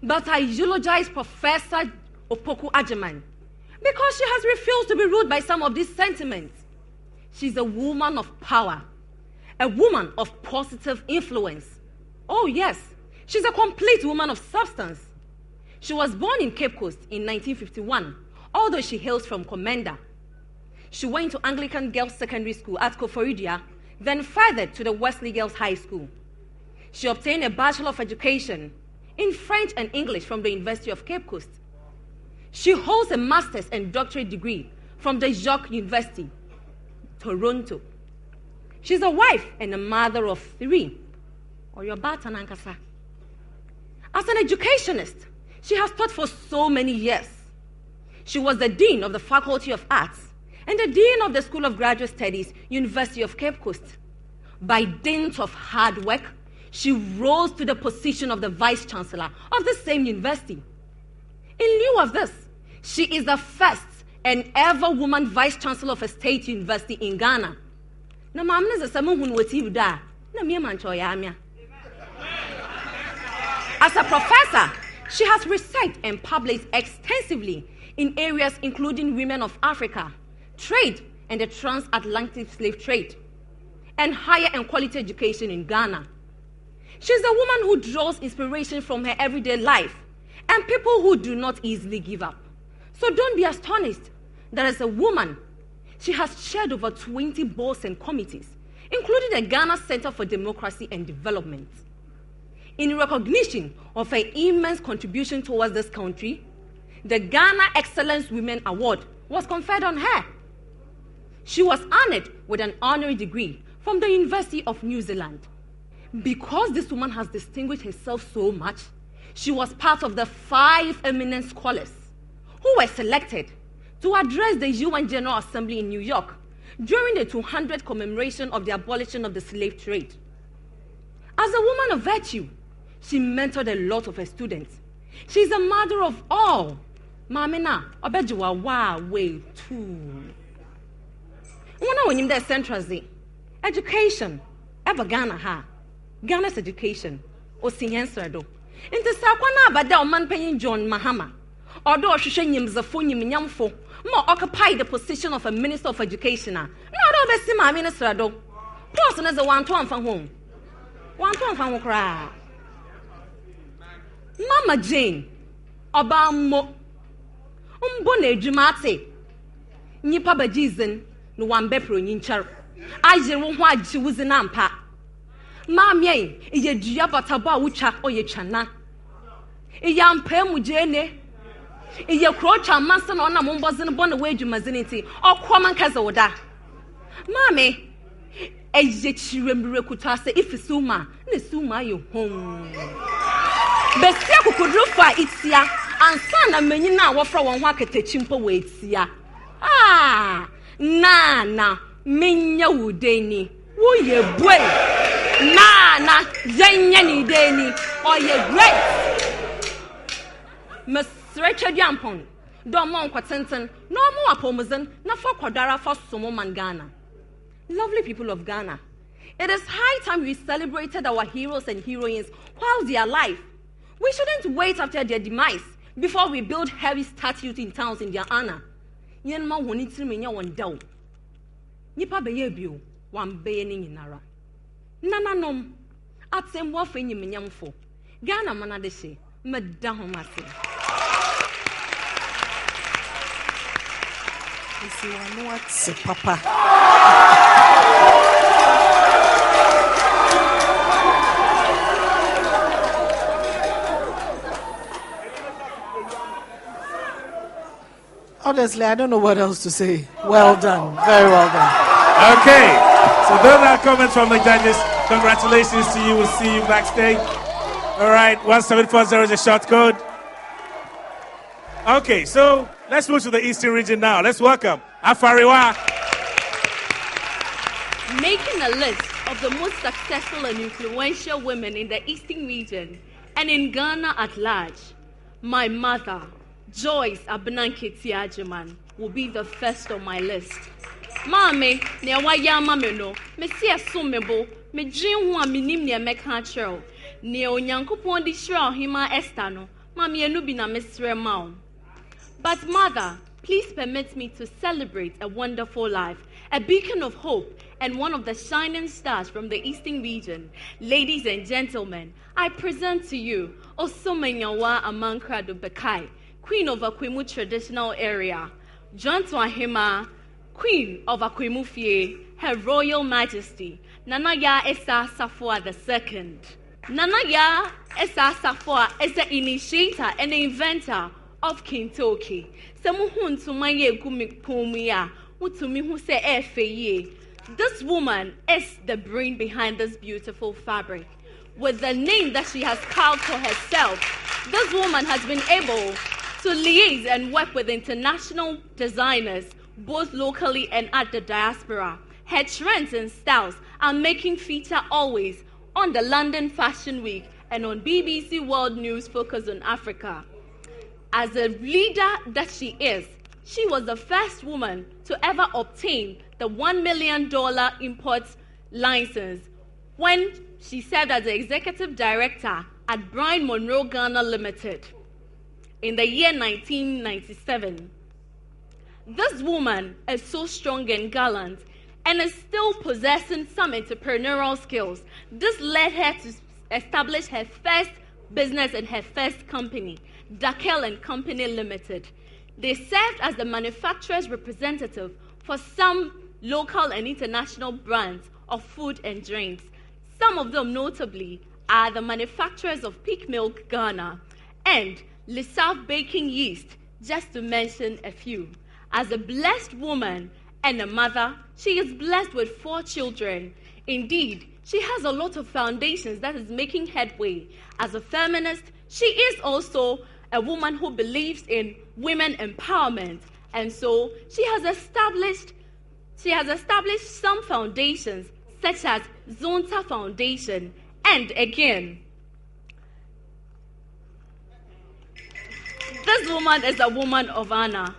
But I eulogize Professor Opoku Ajaman because she has refused to be ruled by some of these sentiments. She's a woman of power, a woman of positive influence. Oh yes, she's a complete woman of substance. She was born in Cape Coast in 1951, although she hails from Commander. She went to Anglican Girls Secondary School at Koforidia, then furthered to the Wesley Girls High School. She obtained a Bachelor of Education in French and English from the University of Cape Coast. She holds a master's and doctorate degree from the York University, Toronto. She's a wife and a mother of 3. Or your batan ankasa. As an educationist, she has taught for so many years. She was the Dean of the Faculty of Arts and the Dean of the School of Graduate Studies, University of Cape Coast. By dint of hard work, she rose to the position of the Vice Chancellor of the same university. In lieu of this, she is the first and ever woman Vice Chancellor of a state university in Ghana. Na mamne za samu hunwati da na miya manchoya. As a professor, she has researched and published extensively in areas including women of Africa, trade and the transatlantic slave trade, and higher and quality education in Ghana. She's a woman who draws inspiration from her everyday life and people who do not easily give up. So don't be astonished that as a woman, she has chaired over 20 boards and committees, including the Ghana Center for Democracy and Development. In recognition of her immense contribution towards this country, the Ghana Excellence Women Award was conferred on her. She was honored with an honorary degree from the University of New Zealand. Because this woman has distinguished herself so much, she was part of the 5 eminent scholars who were selected to address the UN General Assembly in New York during the 200th commemoration of the abolition of the slave trade. As a woman of virtue, she mentored a lot of her students. She's a mother of all. Mamina, obejiwa wa way too. When you central education, ever Ghana ha. Ghana's education, o sinyensa do. Inte sakwana bada o man penyin John Mahama. Although she nyimzafo nyimnyamfo, mo occupy the position of a Minister of Education. No do be ma minister do. Plus na ze wan to amfa home. Wan to amfa ho kra. Mama Jane, Obamo, Umbone Jumate, Nipa Bajizin, no one bepro ninchar. I didn't want she was an ampa. Mammy, is a diabataba wuchak or ye chana. A young pemujene, is your croach and master on a mumbazin born away to mazinity or common cazoda. Mammy, as yet she remember kutase if it's suma, the suma you home. Besia kukurufa itsia ansana menyina wofra won ho akete chimpo we itsia na menya wudeni wo ye boy na zenya ni deni o ye great mesrecha jampon do mon kwatenten no mo apomzen na fa kwadara fa somo man Ghana Lovely people of Ghana, it is high time we celebrated our heroes and heroines while they are alive. We shouldn't wait after their demise before we build heavy statues in towns in their honor. Yenma wonitimenya wondao. Nipa beye bio, wan beye ni nyinara. Nananom, atsem wa fe nyimenyamfo. Ghana manadeshe, meda ho mase. If you know what's papa. Honestly, I don't know what else to say. Well done. Very well done. Okay. So those are comments from the judges. Congratulations to you. We'll see you backstage. All right. 1740 is a short code. Okay. So let's move to the Eastern region now. Let's welcome Afariwa. Making a list of the most successful and influential women in the Eastern region and in Ghana at large, my mother, Joyce Abenanke Tiajeman, will be the first on my list. Mame, ne wayama meno, me si asumebo, me dream one minim ne meka chero, ne onyankopon di shira hima estano, mami enubi na mesre mao. But mother, please permit me to celebrate a wonderful life, a beacon of hope, and one of the shining stars from the Eastern region. Ladies and gentlemen, I present to you Osomenyawa Amankrado Bekai, Queen of Akwimu traditional area, John Twahima, Queen of Akwimu Fie, Her Royal Majesty, Nanaya Esa Safwa II. Nanaya Esa Safwa is the initiator and the inventor of Kintoki. Samuhun Tumaye Gumikumuya, Utumihu se Efeye. This woman is the brain behind this beautiful fabric. With the name that she has carved for herself, this woman has been able to liaise and work with international designers, both locally and at the diaspora. Her trends and styles are making feature always on the London Fashion Week and on BBC World News Focus on Africa. As a leader that she is, she was the first woman to ever obtain the $1 million import license when she served as the executive director at Brian Monroe Ghana Limited in the year 1997. This woman is so strong and gallant and is still possessing some entrepreneurial skills. This led her to establish her first business and her first company, Dakel and Company Limited. They served as the manufacturer's representative for some local and international brands of food and drinks. Some of them notably are the manufacturers of Peak Milk Ghana and Lissaf Baking Yeast, just to mention a few. As a blessed woman and a mother, she is blessed with 4 children. Indeed, she has a lot of foundations that is making headway. As a feminist, she is also a woman who believes in women empowerment, and so she has established some foundations such as Zonta Foundation, and again, this woman is a woman of honor.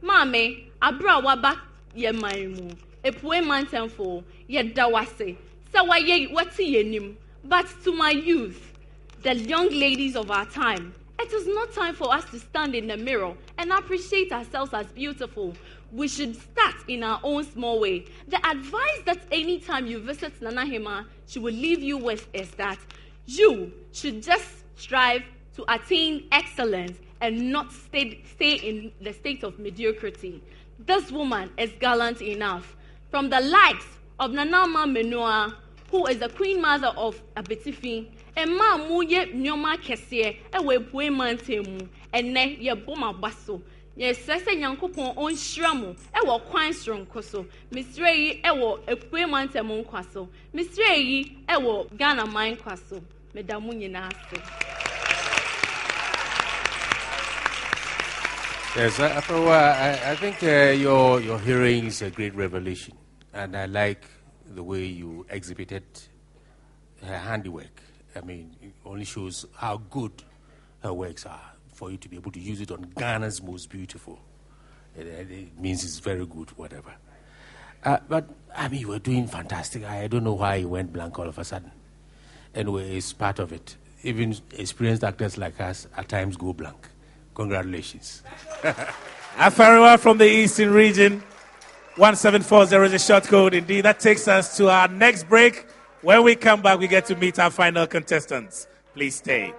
Mame, abra waba ye maimu, epwe mantenfo, ye dawase, sawaye wati yenim. But to my youth, the young ladies of our time, it is not time for us to stand in the mirror and appreciate ourselves as beautiful. We should start in our own small way. The advice that anytime you visit Nana Hema, she will leave you with is that you should just strive to attain excellence and not stay in the state of mediocrity. This woman is gallant enough. From the likes of Nanama Menua, who is the queen mother of Abetifi, and ma muye nyoma kese ewe pue mantemu ene ye boma baso ye sese nyankopon onhira mo ewo kwan soronko so misre yi ewo epue mantemu nkwaso misre yi ewo Ghana man kwaso medamu nyina ase. Yes, I think your hearing is a great revelation, and I like the way you exhibited her handiwork. I mean, it only shows how good her works are for you to be able to use it on Ghana's most beautiful. It means it's very good, whatever. But, I mean, you were doing fantastic. I don't know why you went blank all of a sudden. Anyway, it's part of it. Even experienced actors like us at times go blank. Congratulations. Afariwa from the Eastern region. 1740 is a short code indeed. That takes us to our next break. When we come back, we get to meet our final contestants. Please stay.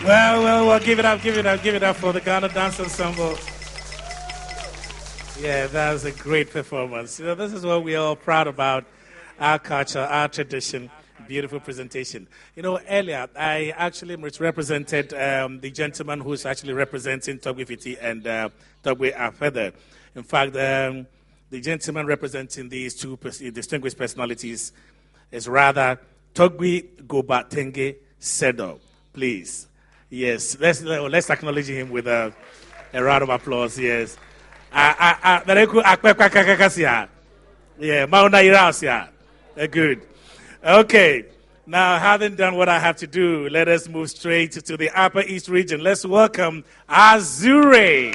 Well, give it up for the Ghana Dance Ensemble. Yeah, that was a great performance. This is what we're all proud about, our culture, our tradition. Beautiful presentation. Earlier, I actually represented the gentleman who's actually representing Togwe Fiti and Togwe Afede. In fact, the gentleman representing these two distinguished personalities is rather Togwe Gobatenge Sedo. Please. Yes, let's acknowledge him with a round of applause. Yes. Yeah, good. Okay, now having done what I have to do, let us move straight to the Upper East region. Let's welcome Azure.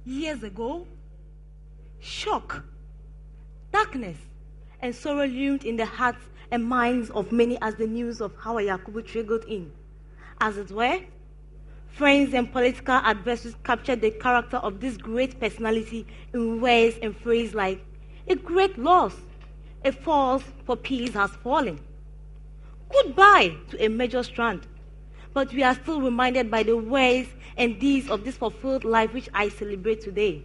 Years ago, shock, darkness, and sorrow loomed in the hearts and minds of many as the news of Hawa Yakubu trickled in. As it were, friends and political adversaries captured the character of this great personality in words and phrases like, "A great loss, a falls for peace has fallen. Goodbye to a major strand." But we are still reminded by the ways and deeds of this fulfilled life which I celebrate today.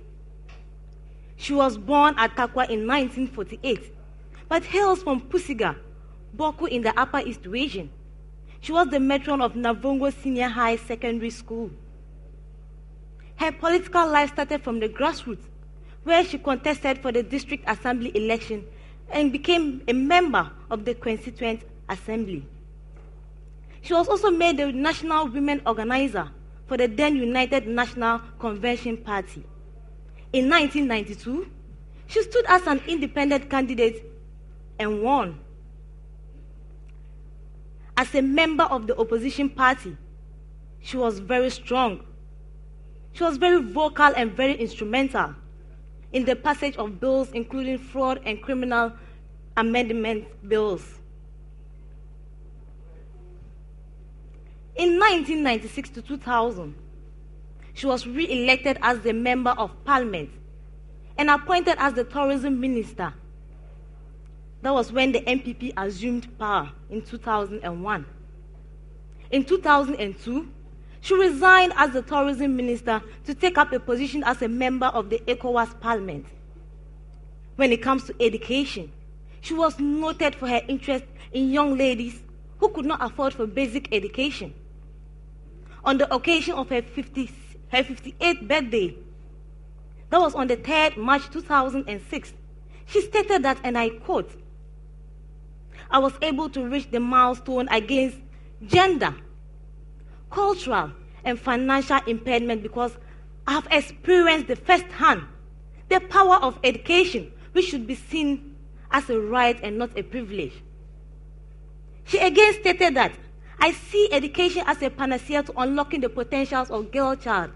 She was born at Takwa in 1948, but hails from Pusiga, Boku in the Upper East region. She was the matron of Navongo Senior High Secondary School. Her political life started from the grassroots, where she contested for the district assembly election and became a member of the Constituent Assembly. She was also made the national women organizer for the then United National Convention Party. In 1992, she stood as an independent candidate and won. As a member of the opposition party, she was very strong. She was very vocal and very instrumental in the passage of bills including fraud and criminal amendment bills. In 1996 to 2000, she was re-elected as the Member of Parliament and appointed as the Tourism Minister. That was when the MPP assumed power in 2001. In 2002, she resigned as the Tourism Minister to take up a position as a member of the ECOWAS Parliament. When it comes to education, she was noted for her interest in young ladies who could not afford for basic education. On the occasion of her 58th birthday, that was on the 3rd March 2006, she stated that, and I quote, "I was able to reach the milestone against gender, cultural, and financial impairment because I have experienced the first-hand the power of education, which should be seen as a right and not a privilege." She again stated that, "I see education as a panacea to unlocking the potentials of girl child.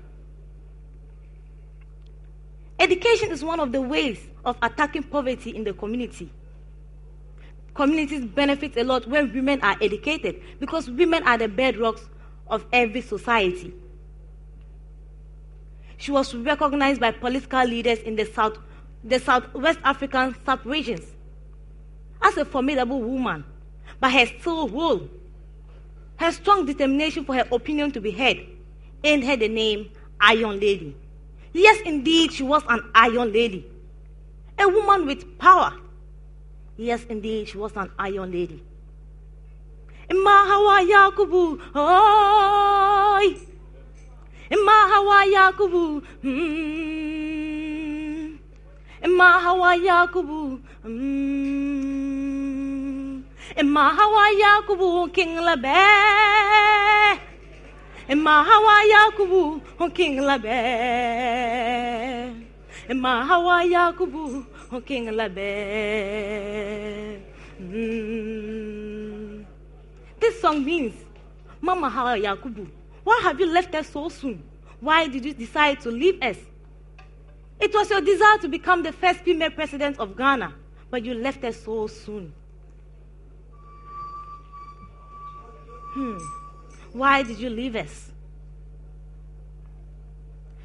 Education is one of the ways of attacking poverty in the community. Communities benefit a lot when women are educated because women are the bedrocks of every society." She was recognized by political leaders in the Southwest African sub-regions as a formidable woman, but her still will, her strong determination for her opinion to be heard, earned her the name Iron Lady. Yes, indeed, she was an Iron Lady, a woman with power. Yes, indeed, she was an Iron Lady. Imahawa Yakubu, oi, Imahawa Yakubu, Imahawa Yakubu, Imahawa Yakubu, King Labe, Imahawa Yakubu, King Labe, Imahawa Yakubu, King Labe. This song means Mama Hawa Yakubu, Why have you left us so soon? Why did you decide to leave us? It was your desire to become the first female president of Ghana, but you left us so soon. Why did you leave us?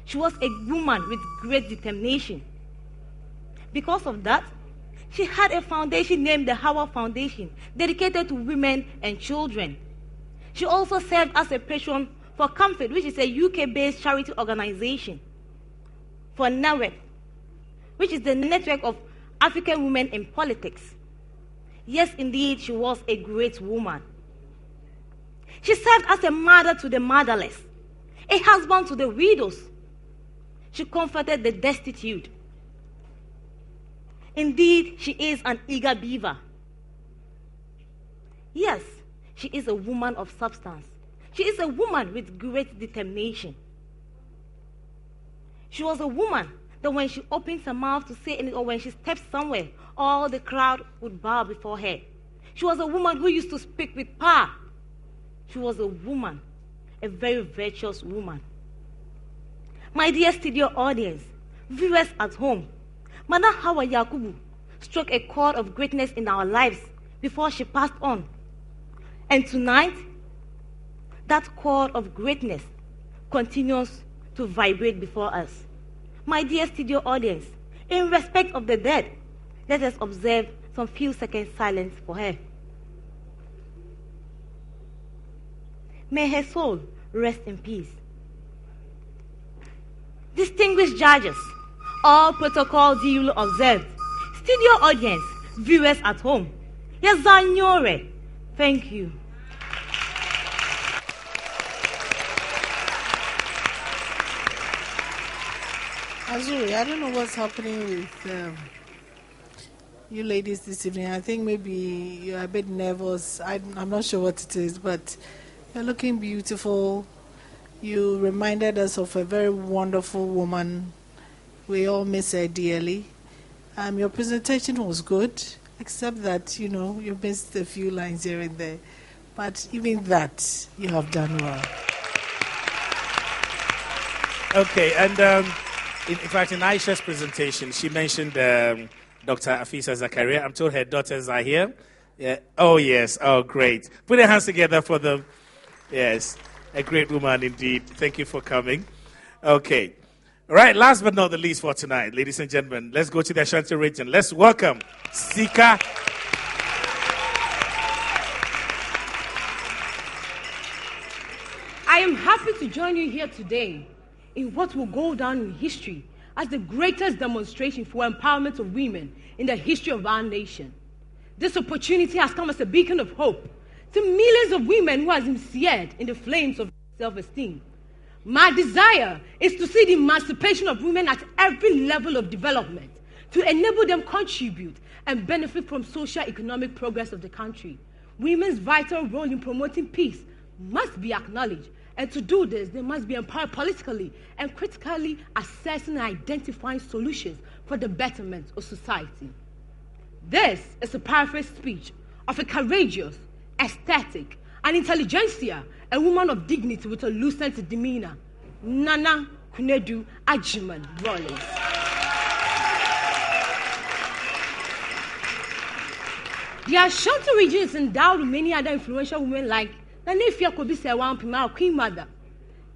She was a woman with great determination. Because of that, she had a foundation named the Howard Foundation, dedicated to women and children. She also served as a patron for Comfort, which is a UK-based charity organization, for NAWEP, which is the network of African women in politics. Yes, indeed, she was a great woman. She served as a mother to the motherless, a husband to the widows. She comforted the destitute. Indeed, she is an eager beaver. Yes, she is a woman of substance. She is a woman with great determination. She was a woman that when she opens her mouth to say anything, or when she steps somewhere, all the crowd would bow before her. She was a woman who used to speak with power. She was a woman, a very virtuous woman. My dear studio audience, viewers at home, Madam Hawa Yakubu struck a chord of greatness in our lives before she passed on. And tonight, that chord of greatness continues to vibrate before us. My dear studio audience, in respect of the dead, let us observe some few seconds silence for her. May her soul rest in peace. Distinguished judges, all protocol duly observed. Studio audience, viewers at home, Yazanyore, thank you. Azuri, I don't know what's happening with you ladies this evening. I think maybe you're a bit nervous. I'm not sure what it is, but you're looking beautiful. You reminded us of a very wonderful woman. We all miss her dearly. Your presentation was good, except that, you missed a few lines here and there. But even that, you have done well. Okay, and in fact, in Aisha's presentation, she mentioned Dr. Afisa Zakaria. I'm told her daughters are here. Yeah. Oh, yes. Oh, great. Put your hands together for them. Yes. A great woman indeed. Thank you for coming. Okay. All right. Last but not the least for tonight, ladies and gentlemen, let's go to the Ashanti region. Let's welcome Sika. I am happy to join you here today in what will go down in history as the greatest demonstration for empowerment of women in the history of our nation. This opportunity has come as a beacon of hope to millions of women who have been seared in the flames of self-esteem. My desire is to see the emancipation of women at every level of development, to enable them contribute and benefit from socio-economic progress of the country. Women's vital role in promoting peace must be acknowledged, and to do this, they must be empowered politically and critically assessing and identifying solutions for the betterment of society. This is a paraphrase speech of a courageous, aesthetic, and intelligentsia, a woman of dignity with a lucent demeanor, Nana Kunedu Ajiman Rollins. The Ashanti region is endowed with many other influential women like Nanefia Kobise Wampima, Queen Mother,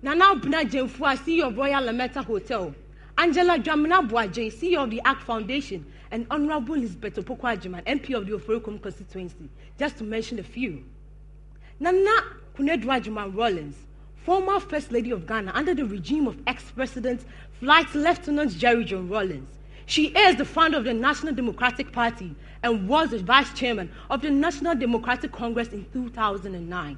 Nana Buna Jemfua, CEO of Royal Lametta Hotel, Angela Dramina Boaje, CEO of the ACT Foundation, and Honorable Lisbeth Opoko Ajiman, MP of the Oforukom constituency, just to mention a few. Nana Kunedu Ajiman Rollins, former First Lady of Ghana under the regime of ex-President Flight Lieutenant Jerry John Rawlings. She is the founder of the National Democratic Party and was the Vice Chairman of the National Democratic Congress in 2009.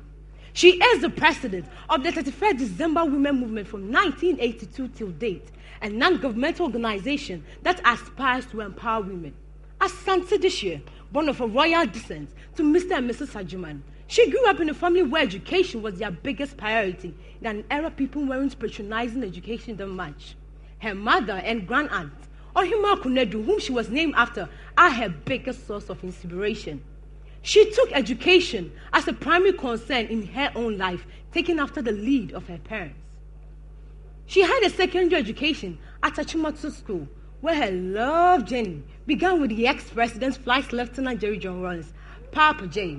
She is the president of the 31st December Women Movement from 1982 till date, a non-governmental organization that aspires to empower women. As Santa this year, born of a royal descent to Mr. and Mrs. Ajiman, she grew up in a family where education was their biggest priority in an era people weren't patronizing education that much. Her mother and grandaunt, Ohima Kunedu, whom she was named after, are her biggest source of inspiration. She took education as a primary concern in her own life, taking after the lead of her parents. She had a secondary education at Achimotsu School, where her love journey began with the ex-president's Flight Lieutenant Jerry John Rawlings, Papa J.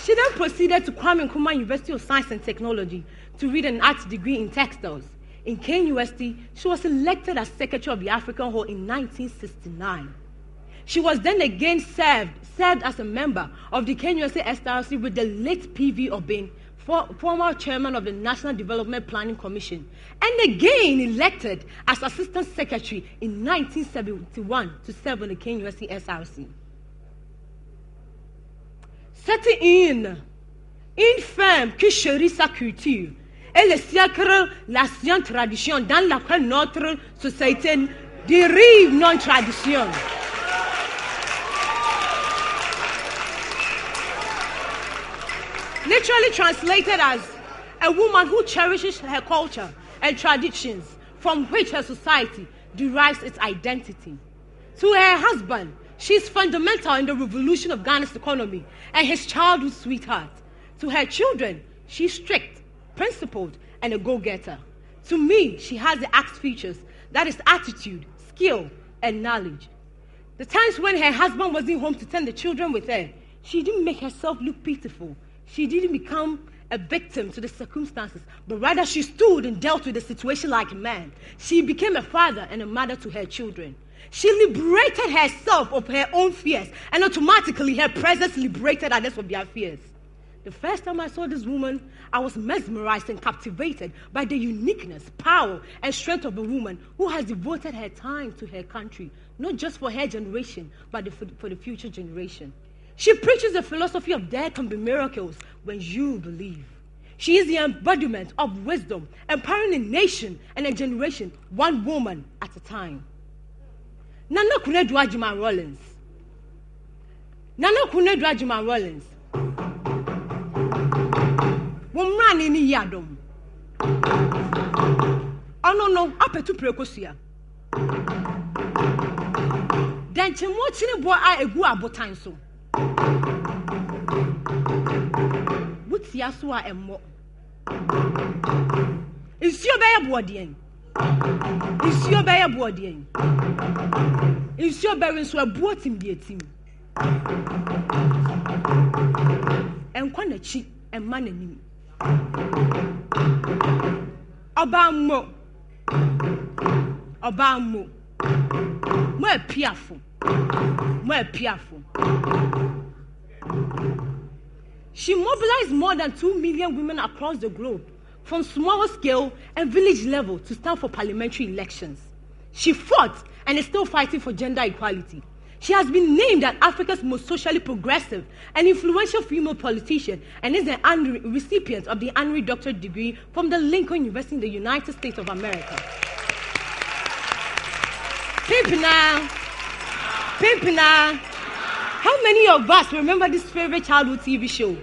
She then proceeded to Kwame Nkrumah University of Science and Technology to read an arts degree in textiles. In KNUST, she was elected as Secretary of the African Hall in 1969. She was then again served as a member of the KNUST SRC with the late P.V. Obeng, former chairman of the National Development Planning Commission, and again elected as Assistant Secretary in 1971 to serve on the KNUST SRC. C'était une femme qui chérit sa culture et le sacre, l'ancienne tradition dans laquelle notre société dérive non-tradition. Literally translated as a woman who cherishes her culture and traditions from which her society derives its identity. To her husband, she is fundamental in the revolution of Ghana's economy and his childhood sweetheart. To her children, she is strict, principled, and a go-getter. To me, she has the axe features, that is attitude, skill, and knowledge. The times when her husband wasn't home to tend the children with her, she didn't make herself look pitiful. She didn't become a victim to the circumstances, but rather she stood and dealt with the situation like a man. She became a father and a mother to her children. She liberated herself of her own fears, and automatically her presence liberated others of their fears. The first time I saw this woman, I was mesmerized and captivated by the uniqueness, power, and strength of a woman who has devoted her time to her country, not just for her generation, but for the future generation. She preaches the philosophy of there can be miracles when you believe. She is the embodiment of wisdom, empowering a nation and a generation, one woman at a time. Nana Kunedu Ajima Rawlings. Nana Kunedu Ajima Rawlings. Woman in Yadom. Oh no, apetu prekosia. Dan chemotini boy a egu abotan so. Butia so a emo. Isio be aboadien. Isio be aboadien. Isio be so abotim bi etim. Enkwa na chi emma nanim. Obammo. Mo apiafo. She mobilized more than 2 million women across the globe, from small scale and village level, to stand for parliamentary elections. She fought and is still fighting for gender equality. She has been named as Africa's most socially progressive and influential female politician, and is the recipient of the honorary doctorate degree from the Lincoln University in the United States of America. Pimpina. How many of us remember this favorite childhood TV show?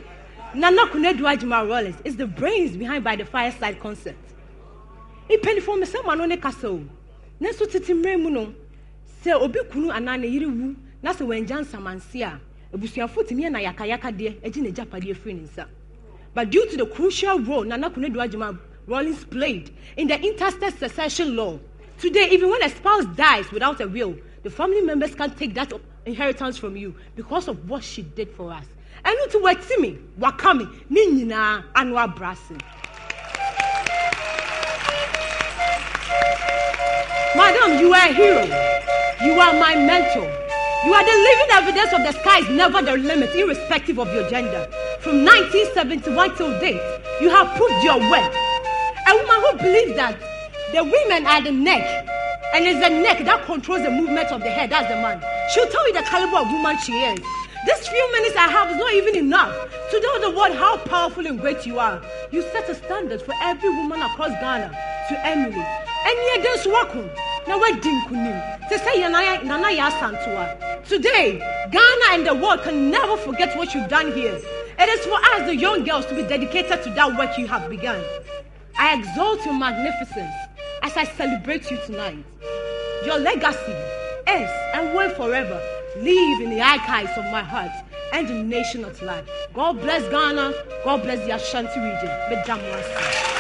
Nana Kunedu Ajima Rawlings is the brains behind By the Fireside concept. Ipenny for me someone on a castle. Nesu titimre muno. Se obi kunu anane yiri wu na se wenjan samansia. Ebusuafo timi na yakayaka de eji ne japade afri nsa. But due to the crucial role Nana Kunedu Ajima Rawlings played in the interstate succession law, today even when a spouse dies without a will, the family members can't take that inheritance from you because of what she did for us. And to what me, wakami, ninina, anwa brasi. Madam, you are a hero. You are my mentor. You are the living evidence of the sky is never the limit, irrespective of your gender. From 1971 till date, you have proved your worth. A woman who believes that the women are the neck, and it's the neck that controls the movement of the head. That's the man. She'll tell you the caliber of woman she is. This few minutes I have is not even enough to tell the world how powerful and great you are. You set a standard for every woman across Ghana to emulate. And yet there's wakum. Now we're dinkunim. To say Nana Yasantua. Today, Ghana and the world can never forget what you've done here. It is for us, the young girls, to be dedicated to that work you have begun. I exalt your magnificence as I celebrate you tonight. Your legacy is and will forever live in the archives of my heart and the nation at large. God bless Ghana. God bless the Ashanti region. Madam Wasi.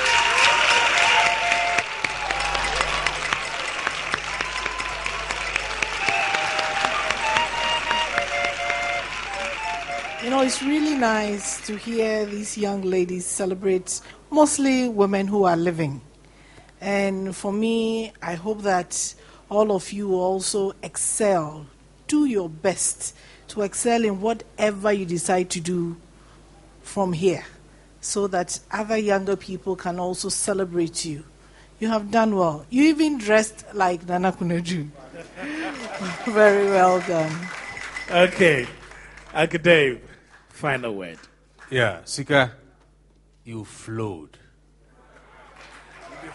You know, it's really nice to hear these young ladies celebrate mostly women who are living. And for me, I hope that all of you also excel. Do your best to excel in whatever you decide to do from here, so that other younger people can also celebrate you. You have done well. You even dressed like Nana Kuneju. Very well done. Okay. Uncle Dave, final word. Yeah, Sika, you flowed.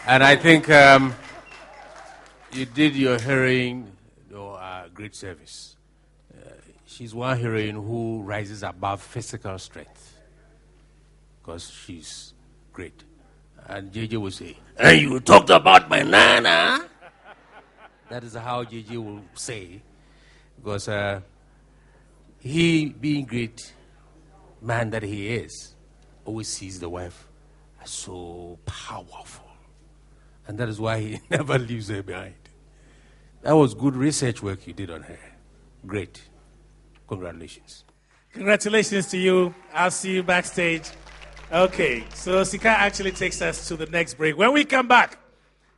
And I think you did your heroine great service. She's one heroine who rises above physical strength because she's great. And JJ will say, "And you talked about my nana." That is how JJ will say, because he, being great man that he is, always sees the wife as so powerful. And that is why he never leaves her behind. That was good research work you did on her. Great. Congratulations. Congratulations to you. I'll see you backstage. Okay, so Sika actually takes us to the next break. When we come back,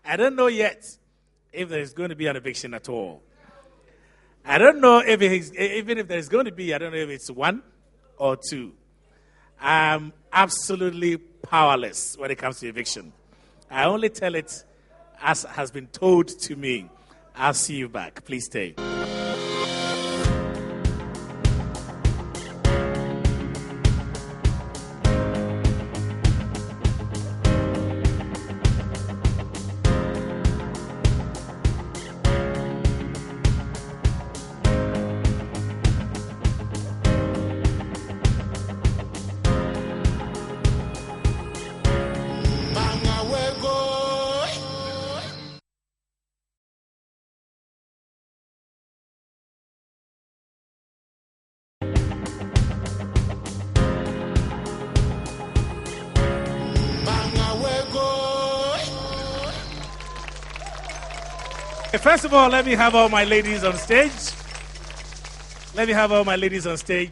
I don't know yet if there's going to be an eviction at all. I don't know if even if there's going to be, I don't know if it's one or two. I'm absolutely powerless when it comes to eviction. I only tell it as has been told to me. I'll see you back. Please stay. First of all, let me have all my ladies on stage. Let me have all my ladies on stage.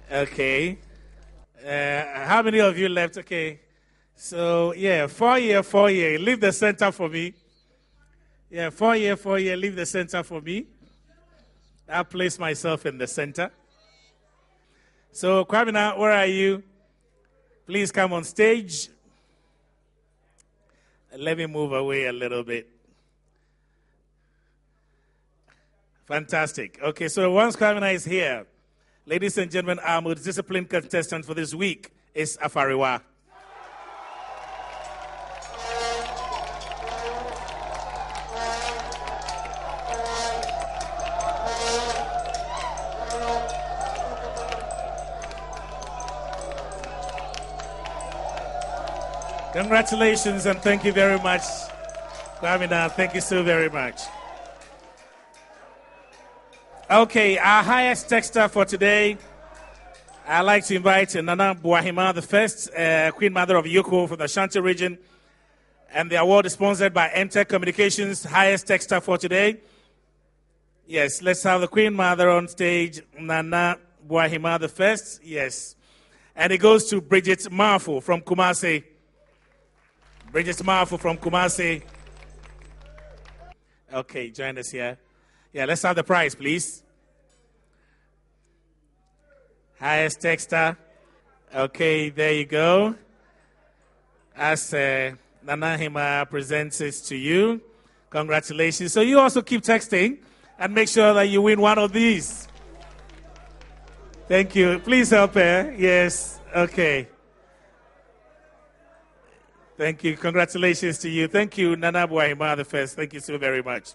Okay. How many of you left? Okay. So, yeah, 4 year. Leave the center for me. Yeah, 4 year. Leave the center for me. I'll place myself in the center. So, Kwamina, where are you? Please come on stage. Let me move away a little bit. Fantastic. Okay, so once Kwamina is here, ladies and gentlemen, our most disciplined contestant for this week is Afariwa. Congratulations and thank you very much, Kwamina. Thank you so very much. Okay, our highest texter for today, I'd like to invite Nana Buahima, the first Queen Mother of Yoko from the Ashanti region. And the award is sponsored by MTech Communications, highest texter for today. Yes, let's have the Queen Mother on stage, Nana Buahima, the first. Yes. And it goes to Bridget Marfu from Kumasi. Bridget Marfu from Kumasi. Okay, join us here. Yeah, let's have the prize, please. Highest texter. Okay, there you go. As Nana Hima presents it to you. Congratulations. So you also keep texting and make sure that you win one of these. Thank you. Please help her. Yes. Okay. Thank you. Congratulations to you. Thank you, Nana Buahima, the first. Thank you so very much.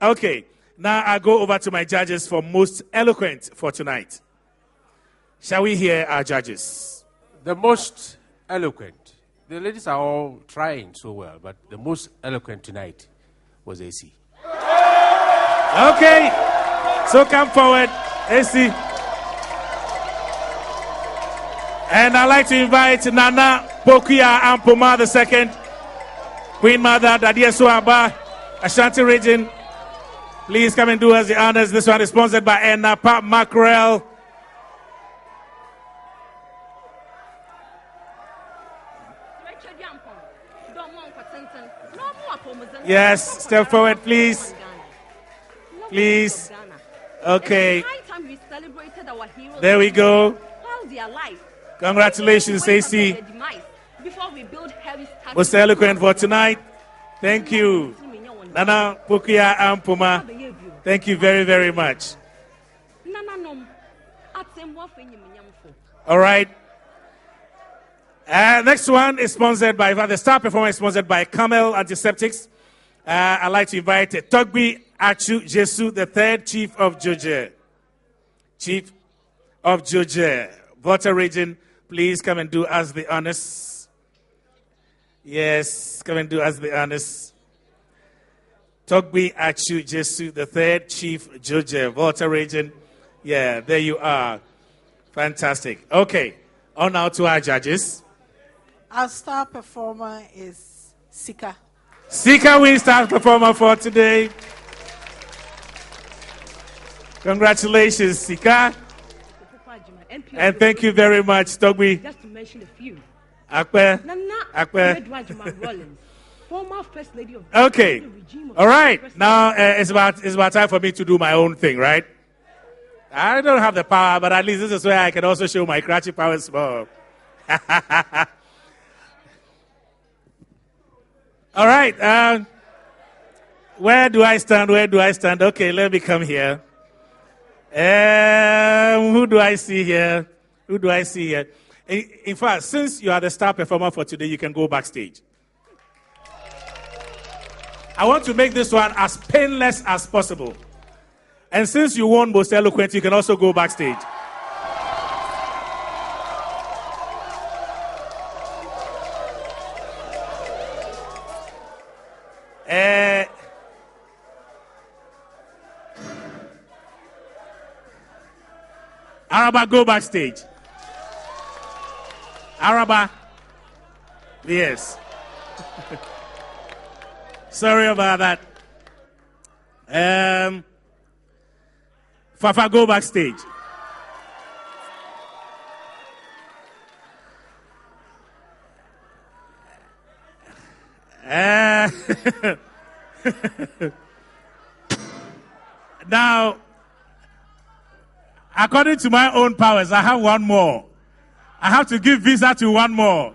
Okay. Now I go over to my judges for most eloquent for tonight. Shall we hear our judges? The most eloquent The ladies are all trying so well, but the most eloquent tonight was AC. Okay. So come forward, AC. And I'd like to invite Nana Pokia Ampoma II, Queen Mother Dadia Suaba, Ashanti region. Please come and do us the honors. This one is sponsored by Enna Pap Mackerel. Yes, step forward, please. Please. Okay. There we go. Congratulations, AC. Was eloquent for tonight. Thank you. Nana Pukia Ampuma. Thank you very, very much. All right. Next one is sponsored by, the star performer is sponsored by Camel Antiseptics. I'd like to invite Togbi Achu Jesu, the third Chief of Joje. Chief of Joje. Volta region, please come and do us the honors. Yes, come and do us the honors. Togbi Achu Jesu, the third Chief Joje, Volta region. Yeah, there you are. Fantastic. Okay, on now to our judges. Our star performer is Sika. Sika wins star performer for today. Congratulations, Sika. And thank you very much, Togbi. Just to mention a few. Akpe. Rollins, former First Lady of Okay. All right. Now it's about time for me to do my own thing, right? I don't have the power, but at least this is where I can also show my cratchy powers more. All right. Where do I stand? Okay, let me come here. Who do I see here? In fact, since you are the star performer for today, you can go backstage. I want to make this one as painless as possible. And since you won most eloquent, you can also go backstage. Araba, go backstage. Araba. Yes. Sorry about that. Fafa, go backstage. Now, according to my own powers, I have one more. I have to give visa to one more.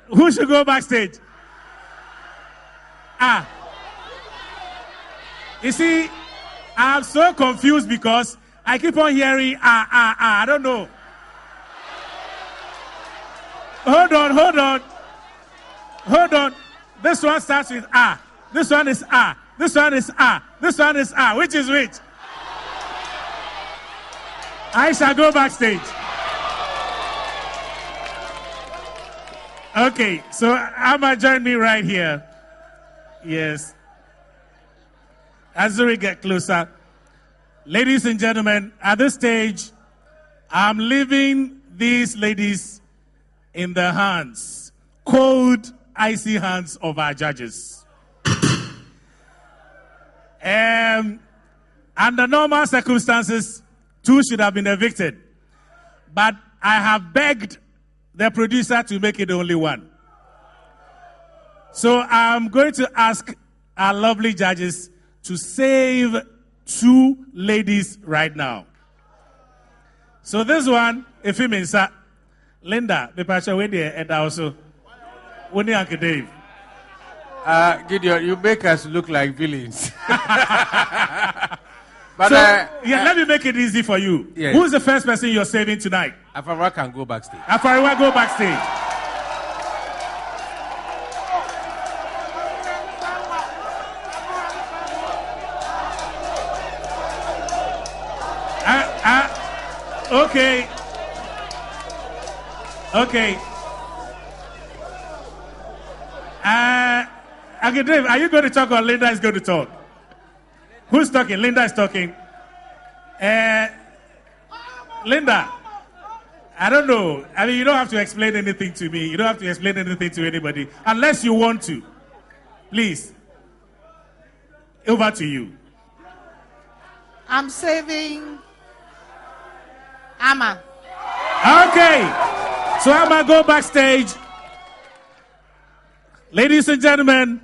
Who should go backstage? You see, I'm so confused because I keep on hearing, I don't know. Hold on. This one starts with This one is This one is This one is Which is which? I shall go backstage. Okay, so Amma, join me right here. Yes. As we get closer, ladies and gentlemen, at this stage, I'm leaving these ladies in the hands, cold, icy hands of our judges. Under normal circumstances, 2 should have been evicted. But I have begged the producer to make it only 1. So I'm going to ask our lovely judges to save 2 ladies right now. So this one, if he means Linda, Pepacha, where there, and also, Woni Uncle Dave. Gideon, you make us look like villains. But so, let me make it easy for you. Yes. Who's the first person you're saving tonight? Afariwa can go backstage. Afariwa, go backstage. Okay. Okay, Dave, are you going to talk or Linda is going to talk? Who's talking? Linda is talking. Linda, I don't know. I mean, you don't have to explain anything to me. You don't have to explain anything to anybody. Unless you want to. Please. Over to you. I'm saving Amma. Okay. So Amma, go backstage. Ladies and gentlemen,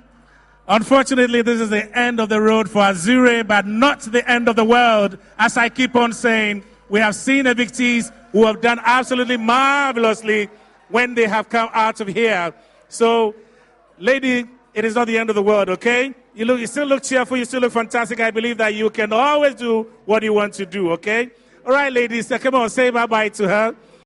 unfortunately, this is the end of the road for Azure, but not the end of the world. As I keep on saying, we have seen evictees who have done absolutely marvelously when they have come out of here. So, lady, it is not the end of the world, okay? You still look cheerful, you still look fantastic. I believe that you can always do what you want to do, okay? All right, ladies, come on, say bye-bye to her.